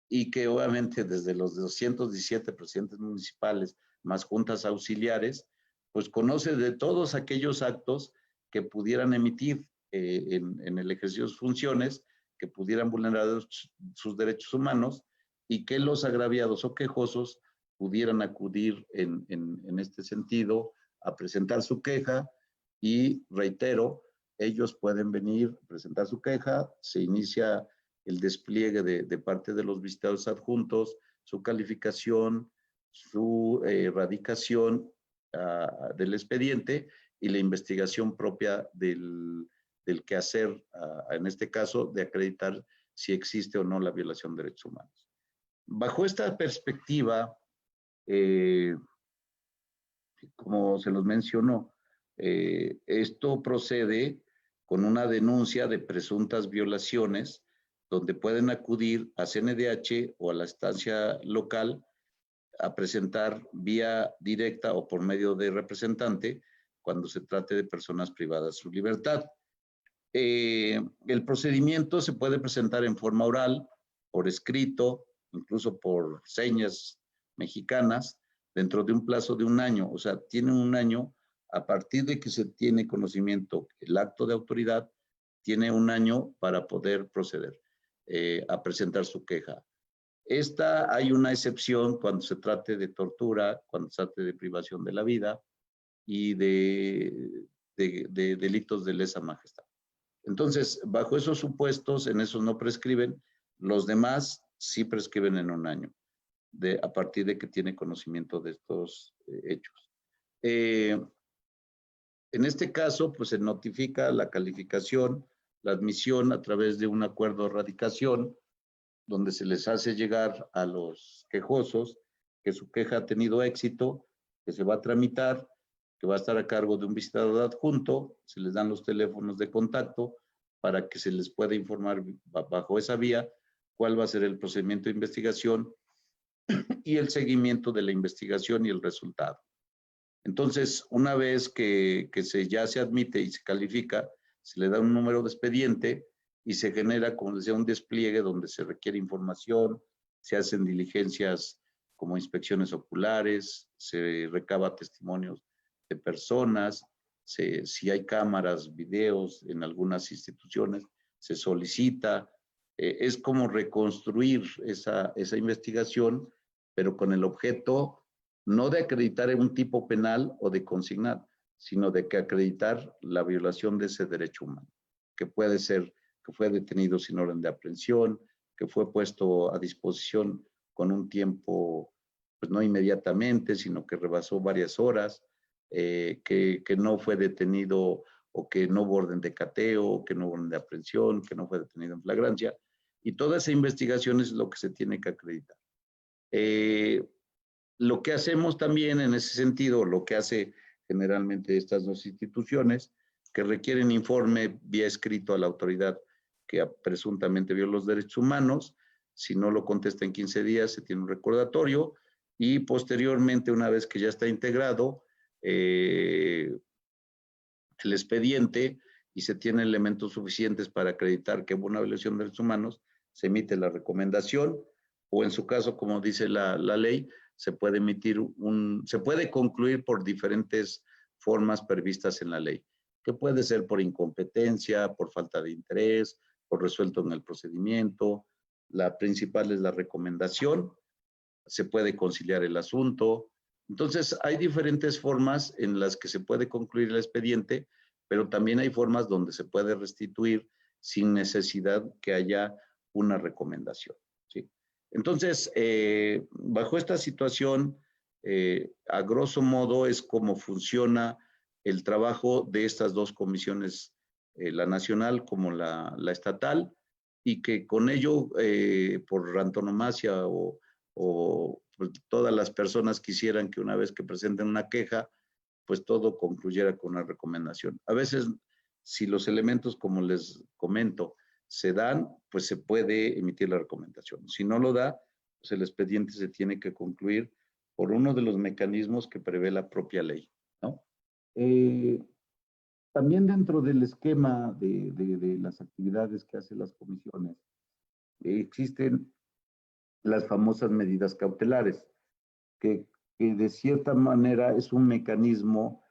y que obviamente desde los 217 presidentes municipales más juntas auxiliares, pues conoce de todos aquellos actos que pudieran emitir en el ejercicio de sus funciones, que pudieran vulnerar sus derechos humanos, y que los agraviados o quejosos pudieran acudir en este sentido a presentar su queja. Y reitero, ellos pueden venir, presentar su queja, se inicia el despliegue de parte de los visitados adjuntos, su calificación, su radicación del expediente y la investigación propia del quehacer, en este caso, de acreditar si existe o no la violación de derechos humanos. Bajo esta perspectiva, como se los mencionó, esto procede con una denuncia de presuntas violaciones, donde pueden acudir a CNDH o a la instancia local a presentar vía directa o por medio de representante cuando se trate de personas privadas de su libertad. El procedimiento se puede presentar en forma oral, por escrito, incluso por señas mexicanas, dentro de un plazo de 1 año. O sea, tiene 1 año a partir de que se tiene conocimiento el acto de autoridad, tiene 1 año para poder proceder a presentar su queja. Hay una excepción cuando se trate de tortura, cuando se trate de privación de la vida y de delitos de lesa majestad. Entonces, bajo esos supuestos, en esos no prescriben, los demás sí prescriben en 1 año, a partir de que tiene conocimiento de estos hechos. En este caso, pues se notifica la calificación, la admisión a través de un acuerdo de radicación, donde se les hace llegar a los quejosos que su queja ha tenido éxito, que se va a tramitar, que va a estar a cargo de un visitador adjunto, se les dan los teléfonos de contacto para que se les pueda informar bajo esa vía cuál va a ser el procedimiento de investigación y el seguimiento de la investigación y el resultado. Entonces, una vez que ya se admite y se califica, se le da un número de expediente y se genera, como decía, un despliegue donde se requiere información, se hacen diligencias como inspecciones oculares, se recaba testimonios de personas, si hay cámaras, videos en algunas instituciones, se solicita. Es como reconstruir esa investigación, pero con el objeto no de acreditar un tipo penal o de consignar, sino de que acreditar la violación de ese derecho humano, que puede ser que fue detenido sin orden de aprehensión, que fue puesto a disposición con un tiempo, pues no inmediatamente, sino que rebasó varias horas, que no fue detenido o que no hubo orden de cateo, que no hubo orden de aprehensión, que no fue detenido en flagrancia. Y toda esa investigación es lo que se tiene que acreditar. Lo que hacemos también en ese sentido, lo que hace generalmente estas 2 instituciones, que requieren informe vía escrito a la autoridad que presuntamente violó los derechos humanos. Si no lo contesta en 15 días, se tiene un recordatorio, y posteriormente, una vez que ya está integrado el expediente y se tienen elementos suficientes para acreditar que hubo una violación de derechos humanos, se emite la recomendación, o en su caso, como dice la ley, se puede emitir se puede concluir por diferentes formas previstas en la ley, que puede ser por incompetencia, por falta de interés, por resuelto en el procedimiento. La principal es la recomendación, se puede conciliar el asunto. Entonces, hay diferentes formas en las que se puede concluir el expediente, pero también hay formas donde se puede restituir sin necesidad que haya una recomendación, ¿sí? Entonces, bajo esta situación, a grosso modo es como funciona el trabajo de estas dos comisiones, la nacional como la estatal, y que con ello, por antonomasia o pues, todas las personas quisieran que una vez que presenten una queja, pues todo concluyera con una recomendación. A veces, si los elementos, como les comento, se dan, pues se puede emitir la recomendación. Si no lo da, pues el expediente se tiene que concluir por uno de los mecanismos que prevé la propia ley, ¿no? También dentro del esquema de las actividades que hacen las comisiones, existen las famosas medidas cautelares, que de cierta manera es un mecanismo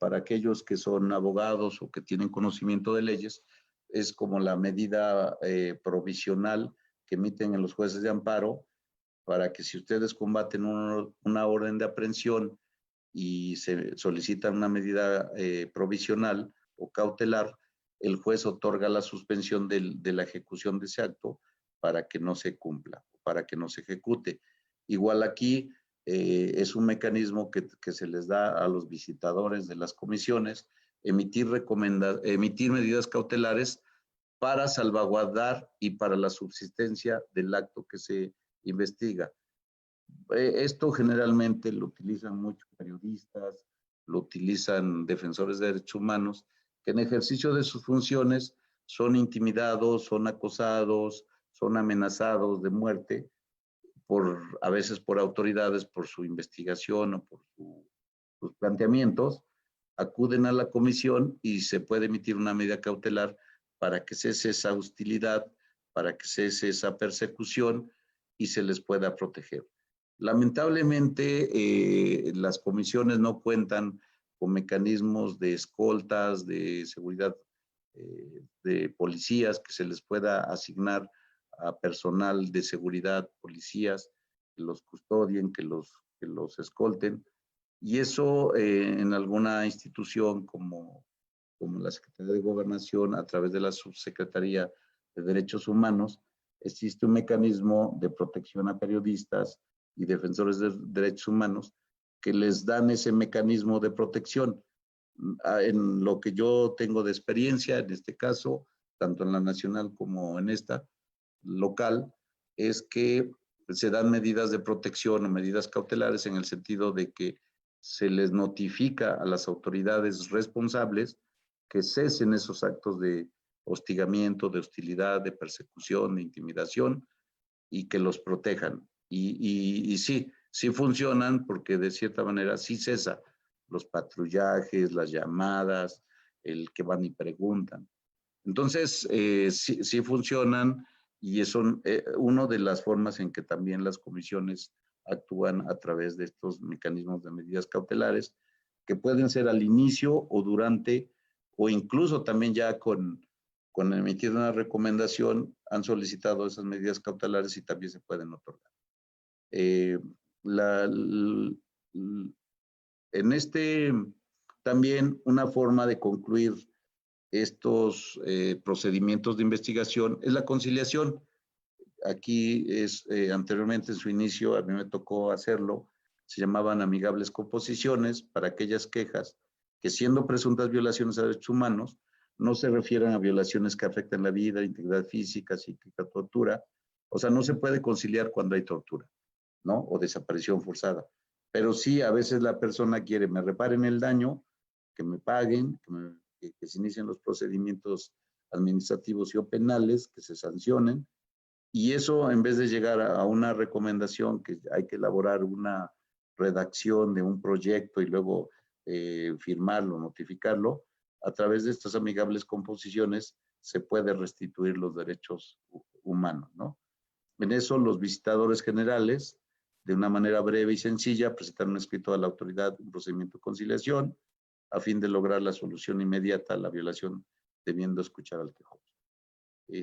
para aquellos que son abogados o que tienen conocimiento de leyes, es como la medida provisional que emiten en los jueces de amparo para que si ustedes combaten una orden de aprehensión y se solicita una medida provisional o cautelar, el juez otorga la suspensión de la ejecución de ese acto para que no se cumpla, para que no se ejecute. Igual aquí es un mecanismo que se les da a los visitadores de las comisiones, emitir medidas cautelares para salvaguardar y para la subsistencia del acto que se investiga. Esto generalmente lo utilizan muchos periodistas, lo utilizan defensores de derechos humanos, que en ejercicio de sus funciones son intimidados, son acosados, son amenazados de muerte, a veces por autoridades, por su investigación o por sus planteamientos, acuden a la comisión y se puede emitir una medida cautelar para que cese esa hostilidad, para que cese esa persecución y se les pueda proteger. Lamentablemente, las comisiones no cuentan con mecanismos de escoltas, de seguridad, de policías que se les pueda asignar a personal de seguridad, policías, que los custodien, que los escolten. Y eso en alguna institución como la Secretaría de Gobernación, a través de la Subsecretaría de Derechos Humanos, existe un mecanismo de protección a periodistas y defensores de derechos humanos que les dan ese mecanismo de protección. En lo que yo tengo de experiencia, en este caso, tanto en la nacional como en esta local, es que se dan medidas de protección o medidas cautelares en el sentido de que se les notifica a las autoridades responsables que cesen esos actos de hostigamiento, de hostilidad, de persecución, de intimidación y que los protejan. Y sí funcionan porque de cierta manera sí cesa los patrullajes, las llamadas, el que van y preguntan. Entonces, sí funcionan y es una de las formas en que también las comisiones actúan a través de estos mecanismos de medidas cautelares, que pueden ser al inicio o durante, o incluso también ya con emitir una recomendación, han solicitado esas medidas cautelares y también se pueden otorgar. También una forma de concluir estos procedimientos de investigación es la conciliación. Aquí anteriormente en su inicio, a mí me tocó hacerlo, se llamaban amigables composiciones para aquellas quejas que, siendo presuntas violaciones a derechos humanos, no se refieran a violaciones que afectan la vida, integridad física, psíquica, tortura. O sea, no se puede conciliar cuando hay tortura, ¿no? O desaparición forzada. Pero sí, a veces la persona quiere, me reparen el daño, que me paguen, que se inicien los procedimientos administrativos y o penales, que se sancionen. Y eso, en vez de llegar a una recomendación, que hay que elaborar una redacción de un proyecto y luego firmarlo, notificarlo, a través de estas amigables composiciones se puede restituir los derechos humanos, ¿no? En eso, los visitadores generales, de una manera breve y sencilla, presentaron un escrito a la autoridad, un procedimiento de conciliación, a fin de lograr la solución inmediata a la violación, debiendo escuchar al quejoso. Y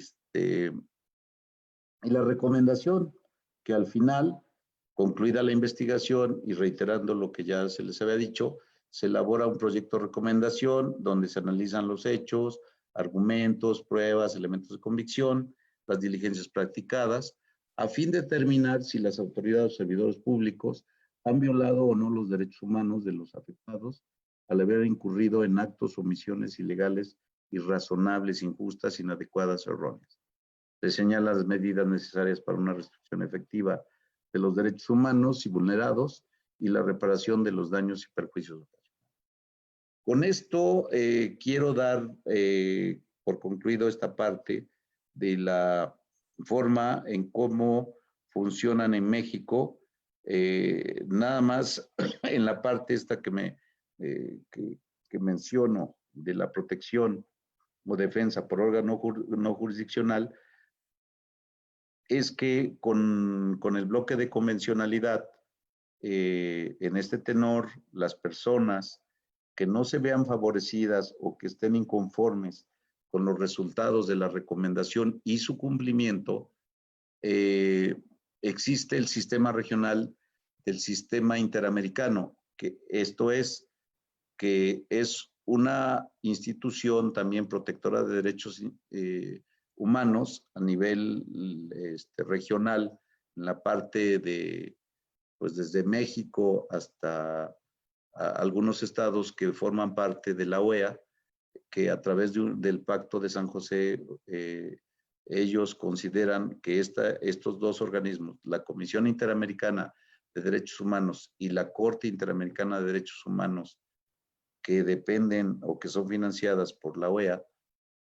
la recomendación, que al final, concluida la investigación y reiterando lo que ya se les había dicho, se elabora un proyecto de recomendación donde se analizan los hechos, argumentos, pruebas, elementos de convicción, las diligencias practicadas, a fin de determinar si las autoridades o servidores públicos han violado o no los derechos humanos de los afectados al haber incurrido en actos o omisiones ilegales, irrazonables, injustas, inadecuadas o erróneas. Se señalan las medidas necesarias para una restricción efectiva de los derechos humanos y vulnerados y la reparación de los daños y perjuicios ocasionados. Con esto quiero dar por concluido esta parte de la forma en cómo funcionan en México. Nada más en la parte esta que menciono de la protección o defensa por órgano no jurisdiccional, es que con el bloque de convencionalidad, en este tenor, las personas que no se vean favorecidas o que estén inconformes con los resultados de la recomendación y su cumplimiento, existe el sistema regional del sistema interamericano, que esto es, que es una institución también protectora de derechos humanos a nivel regional, en la parte de, pues desde México hasta algunos estados que forman parte de la OEA, que a través del Pacto de San José, ellos consideran que estos dos organismos, la Comisión Interamericana de Derechos Humanos y la Corte Interamericana de Derechos Humanos, que dependen o que son financiadas por la OEA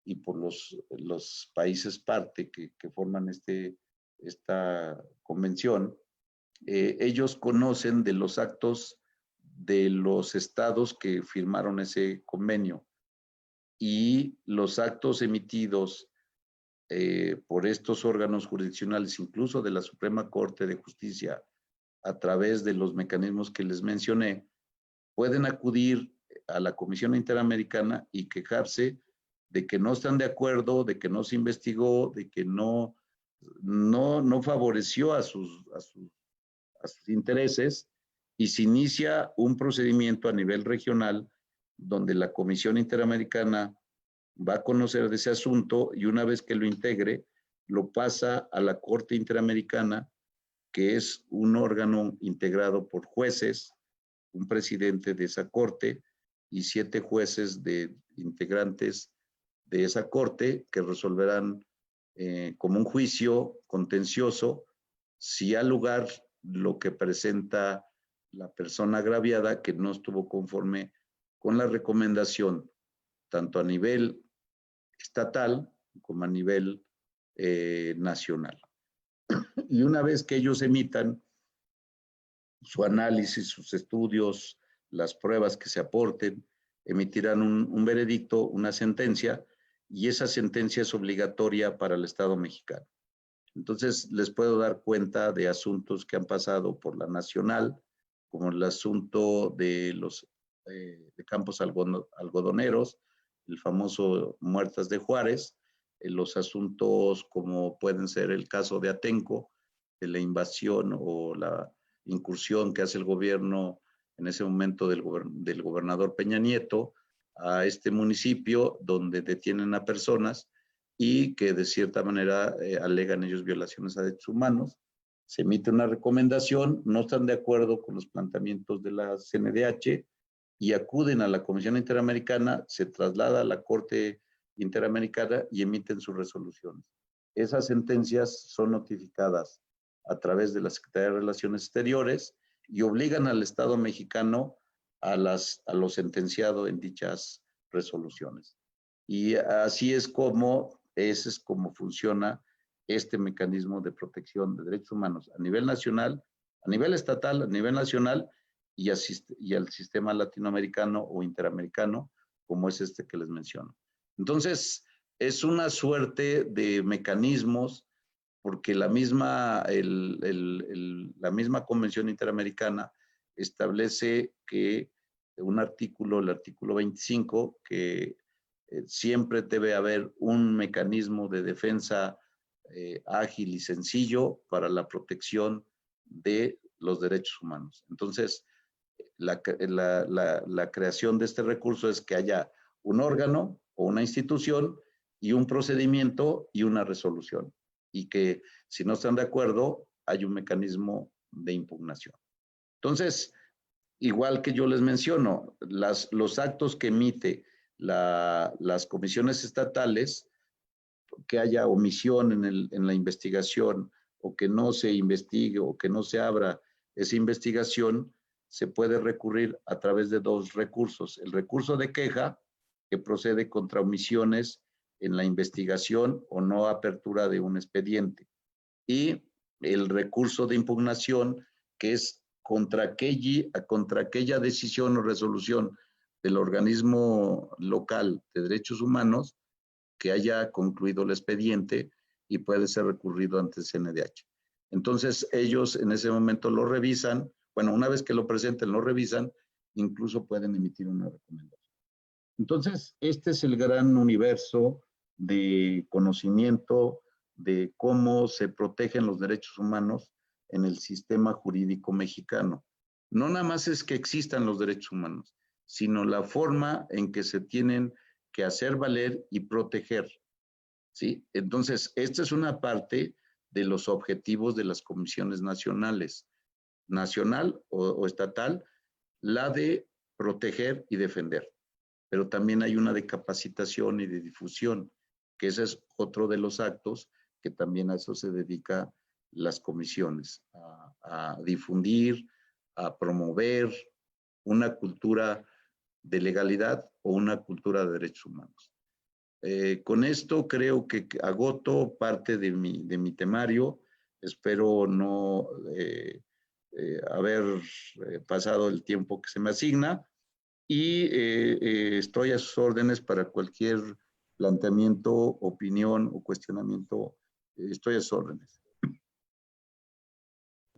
y por los países parte que forman esta convención, ellos conocen de los actos de los estados que firmaron ese convenio y los actos emitidos por estos órganos jurisdiccionales, incluso de la Suprema Corte de Justicia, a través de los mecanismos que les mencioné, pueden acudir a la Comisión Interamericana y quejarse de que no están de acuerdo, de que no se investigó, de que no favoreció a sus intereses, y se inicia un procedimiento a nivel regional donde la Comisión Interamericana va a conocer de ese asunto y una vez que lo integre, lo pasa a la Corte Interamericana, que es un órgano integrado por jueces, un presidente de esa corte y 7 jueces integrantes de esa corte que resolverán como un juicio contencioso si ha lugar lo que presenta la persona agraviada que no estuvo conforme con la recomendación, tanto a nivel estatal como a nivel nacional. Y una vez que ellos emitan su análisis, sus estudios, las pruebas que se aporten, emitirán un veredicto, una sentencia, y esa sentencia es obligatoria para el Estado mexicano. Entonces, les puedo dar cuenta de asuntos que han pasado por la nacional, como el asunto de los de campos algodoneros, el famoso Muertas de Juárez, los asuntos como pueden ser el caso de Atenco, de la invasión o la incursión que hace el gobierno en ese momento del gobernador Peña Nieto a este municipio donde detienen a personas y que de cierta manera alegan ellos violaciones a derechos humanos. Se emite una recomendación, no están de acuerdo con los planteamientos de la CNDH y acuden a la Comisión Interamericana, se traslada a la Corte Interamericana y emiten sus resoluciones. Esas sentencias son notificadas a través de la Secretaría de Relaciones Exteriores y obligan al Estado mexicano a lo sentenciado en dichas resoluciones. Y así es como, ese es como funciona este mecanismo de protección de derechos humanos a nivel nacional, a nivel estatal, a nivel nacional y al sistema latinoamericano o interamericano, como es este que les menciono. Entonces, Es una suerte de mecanismos porque la misma Convención Interamericana establece que un artículo, el artículo 25, que siempre debe haber un mecanismo de defensa ágil y sencillo para la protección de los derechos humanos. Entonces, la creación de este recurso es que haya un órgano o una institución y un procedimiento y una resolución. Y que si no están de acuerdo, hay un mecanismo de impugnación. Entonces, igual que yo les menciono, los actos que emite las comisiones estatales, que haya omisión en la investigación o que no se investigue o que no se abra esa investigación, se puede recurrir a través de dos recursos. El recurso de queja, que procede contra omisiones en la investigación o no apertura de un expediente. Y el recurso de impugnación, que es contra aquella decisión o resolución del organismo local de derechos humanos que haya concluido el expediente y puede ser recurrido ante el CNDH. Entonces, ellos en ese momento lo revisan. Bueno, una vez que lo presenten, lo revisan, incluso pueden emitir una recomendación. Entonces, este es el gran universo de conocimiento de cómo se protegen los derechos humanos en el sistema jurídico mexicano. No nada más es que existan los derechos humanos, sino la forma en que se tienen que hacer valer y proteger, ¿sí? Entonces, esta es una parte de los objetivos de las comisiones nacionales, nacional o estatal, la de proteger y defender. Pero también hay una de capacitación y de difusión, que ese es otro de los actos que también a eso se dedica las comisiones, a difundir, a promover una cultura de legalidad o una cultura de derechos humanos. Con esto creo que agoto parte de mi temario. Espero no haber pasado el tiempo que se me asigna y estoy a sus órdenes para cualquier planteamiento, opinión o cuestionamiento. Estoy a sus órdenes.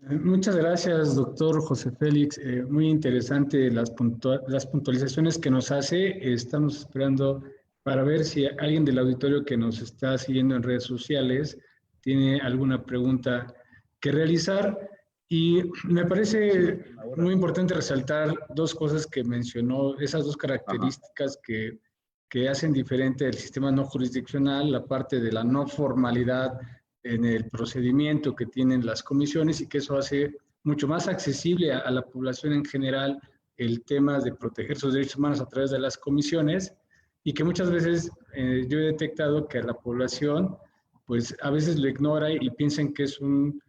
Muchas gracias, doctor José Félix. Muy interesante las puntualizaciones que nos hace. Estamos esperando para ver si alguien del auditorio que nos está siguiendo en redes sociales tiene alguna pregunta que realizar. Y me parece muy importante resaltar dos cosas que mencionó, esas dos características que hacen diferente el sistema no jurisdiccional, la parte de la no formalidad en el procedimiento que tienen las comisiones y que eso hace mucho más accesible a la población en general el tema de proteger sus derechos humanos a través de las comisiones y que muchas veces yo he detectado que a la población pues a veces lo ignora y piensan que es un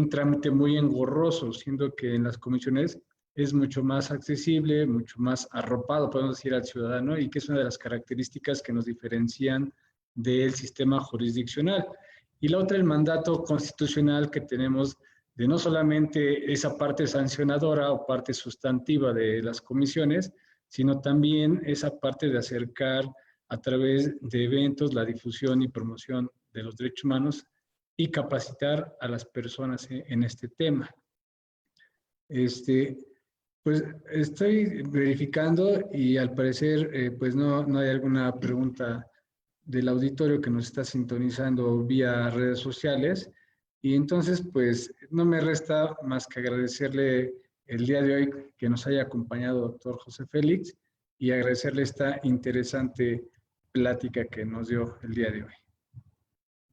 trámite muy engorroso, siendo que en las comisiones es mucho más accesible, mucho más arropado, podemos decir, al ciudadano, y que es una de las características que nos diferencian del sistema jurisdiccional. Y la otra, el mandato constitucional que tenemos de no solamente esa parte sancionadora o parte sustantiva de las comisiones, sino también esa parte de acercar a través de eventos la difusión y promoción de los derechos humanos y capacitar a las personas en este tema. Pues estoy verificando y al parecer pues no hay alguna pregunta del auditorio que nos está sintonizando vía redes sociales. Y entonces, pues, no me resta más que agradecerle el día de hoy que nos haya acompañado doctor José Félix y agradecerle esta interesante plática que nos dio el día de hoy.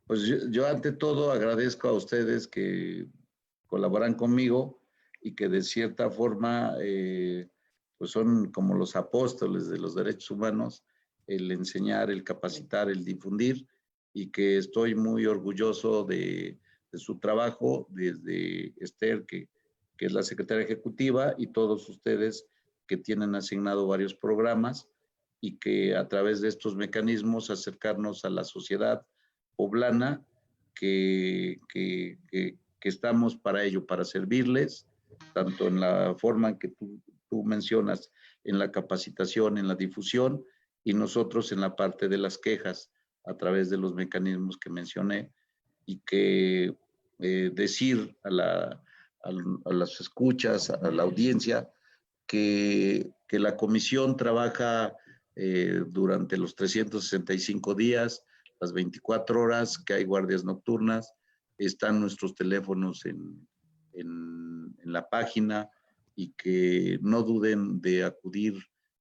Pues yo ante todo agradezco a ustedes que colaboran conmigo y que de cierta forma pues son como los apóstoles de los derechos humanos, el enseñar, el capacitar, el difundir, y que estoy muy orgulloso de su trabajo, desde Esther, que es la secretaria ejecutiva, y todos ustedes que tienen asignado varios programas y que a través de estos mecanismos acercarnos a la sociedad poblana, que estamos para ello, para servirles, tanto en la forma en que tú mencionas, en la capacitación, en la difusión, y nosotros en la parte de las quejas a través de los mecanismos que mencioné, y que decir a las escuchas, a la audiencia, que la comisión trabaja durante los 365 días, las 24 horas, que hay guardias nocturnas, están nuestros teléfonos en la página, y que no duden de acudir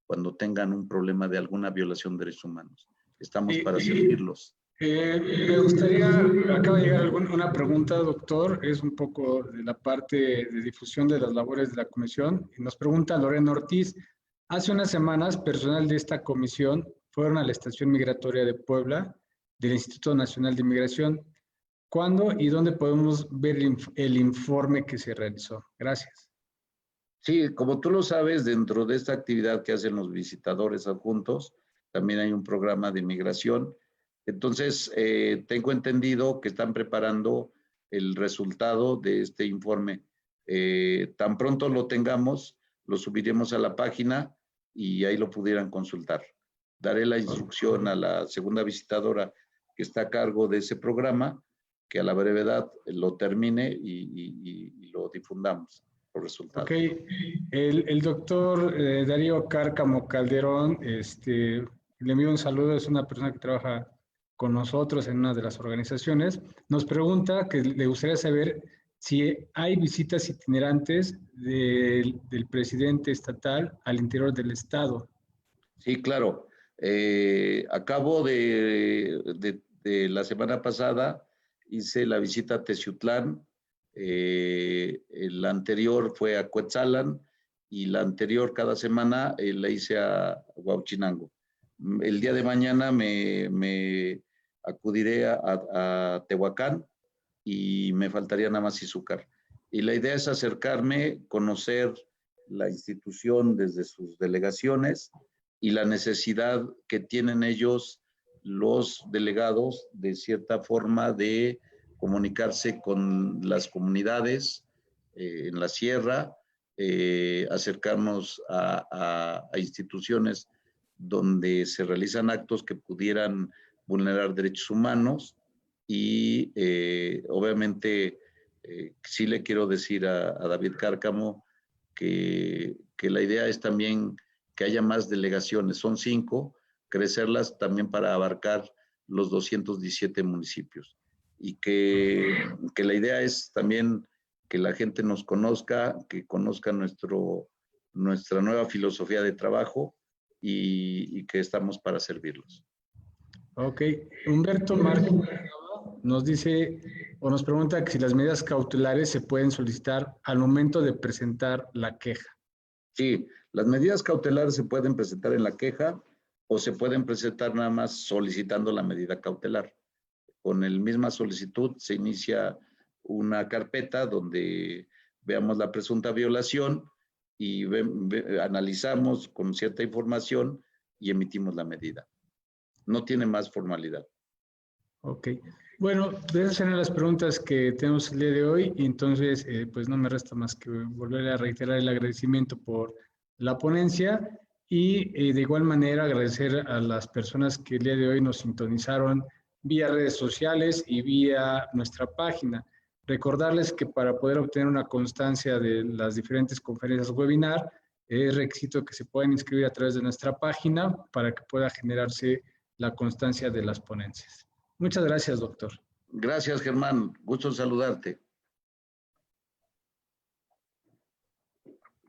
cuando tengan un problema de alguna violación de derechos humanos. Estamos para servirlos. Me gustaría, acaba de llegar una pregunta, doctor, es un poco de la parte de difusión de las labores de la comisión. Nos pregunta Lorena Ortiz, hace unas semanas personal de esta comisión fueron a la estación migratoria de Puebla del Instituto Nacional de Migración. ¿Cuándo y dónde podemos ver el informe que se realizó? Gracias. Sí, como tú lo sabes, dentro de esta actividad que hacen los visitadores adjuntos, también hay un programa de migración. Entonces, tengo entendido que están preparando el resultado de este informe. Tan pronto lo tengamos, lo subiremos a la página y ahí lo pudieran consultar. Daré la instrucción a la segunda visitadora que está a cargo de ese programa, que a la brevedad lo termine y lo difundamos, los resultados. Ok, el doctor Darío Cárcamo Calderón, le envío un saludo, es una persona que trabaja con nosotros en una de las organizaciones. Nos pregunta que le gustaría saber si hay visitas itinerantes del presidente estatal al interior del estado. Sí, claro. Acabo de la semana pasada, hice la visita a Teciutlán, la anterior fue a Cuetzalan, y la anterior cada semana la hice a Huauchinango. El día de mañana me acudiré a Tehuacán, y me faltaría nada más Izúcar. Y la idea es acercarme, conocer la institución desde sus delegaciones y la necesidad que tienen ellos, los delegados, de cierta forma de comunicarse con las comunidades en la sierra, acercarnos a instituciones donde se realizan actos que pudieran vulnerar derechos humanos. Y obviamente sí le quiero decir a David Cárcamo que la idea es también que haya más delegaciones, son 5, crecerlas también para abarcar los 217 municipios. Y que la idea es también que la gente nos conozca, que conozca nuestra nueva filosofía de trabajo, y que estamos para servirlos. Ok, Humberto Márquez nos dice o nos pregunta que si las medidas cautelares se pueden solicitar al momento de presentar la queja. Sí, las medidas cautelares se pueden presentar en la queja o se pueden presentar nada más solicitando la medida cautelar. Con la misma solicitud se inicia una carpeta donde veamos la presunta violación y analizamos con cierta información y emitimos la medida. No tiene más formalidad. Ok. Bueno, esas eran las preguntas que tenemos el día de hoy y entonces pues no me resta más que volver a reiterar el agradecimiento por la ponencia y de igual manera agradecer a las personas que el día de hoy nos sintonizaron vía redes sociales y vía nuestra página. Recordarles que para poder obtener una constancia de las diferentes conferencias webinar es requisito que se puedan inscribir a través de nuestra página para que pueda generarse la constancia de las ponencias. Muchas gracias, doctor. Gracias, Germán. Gusto en saludarte.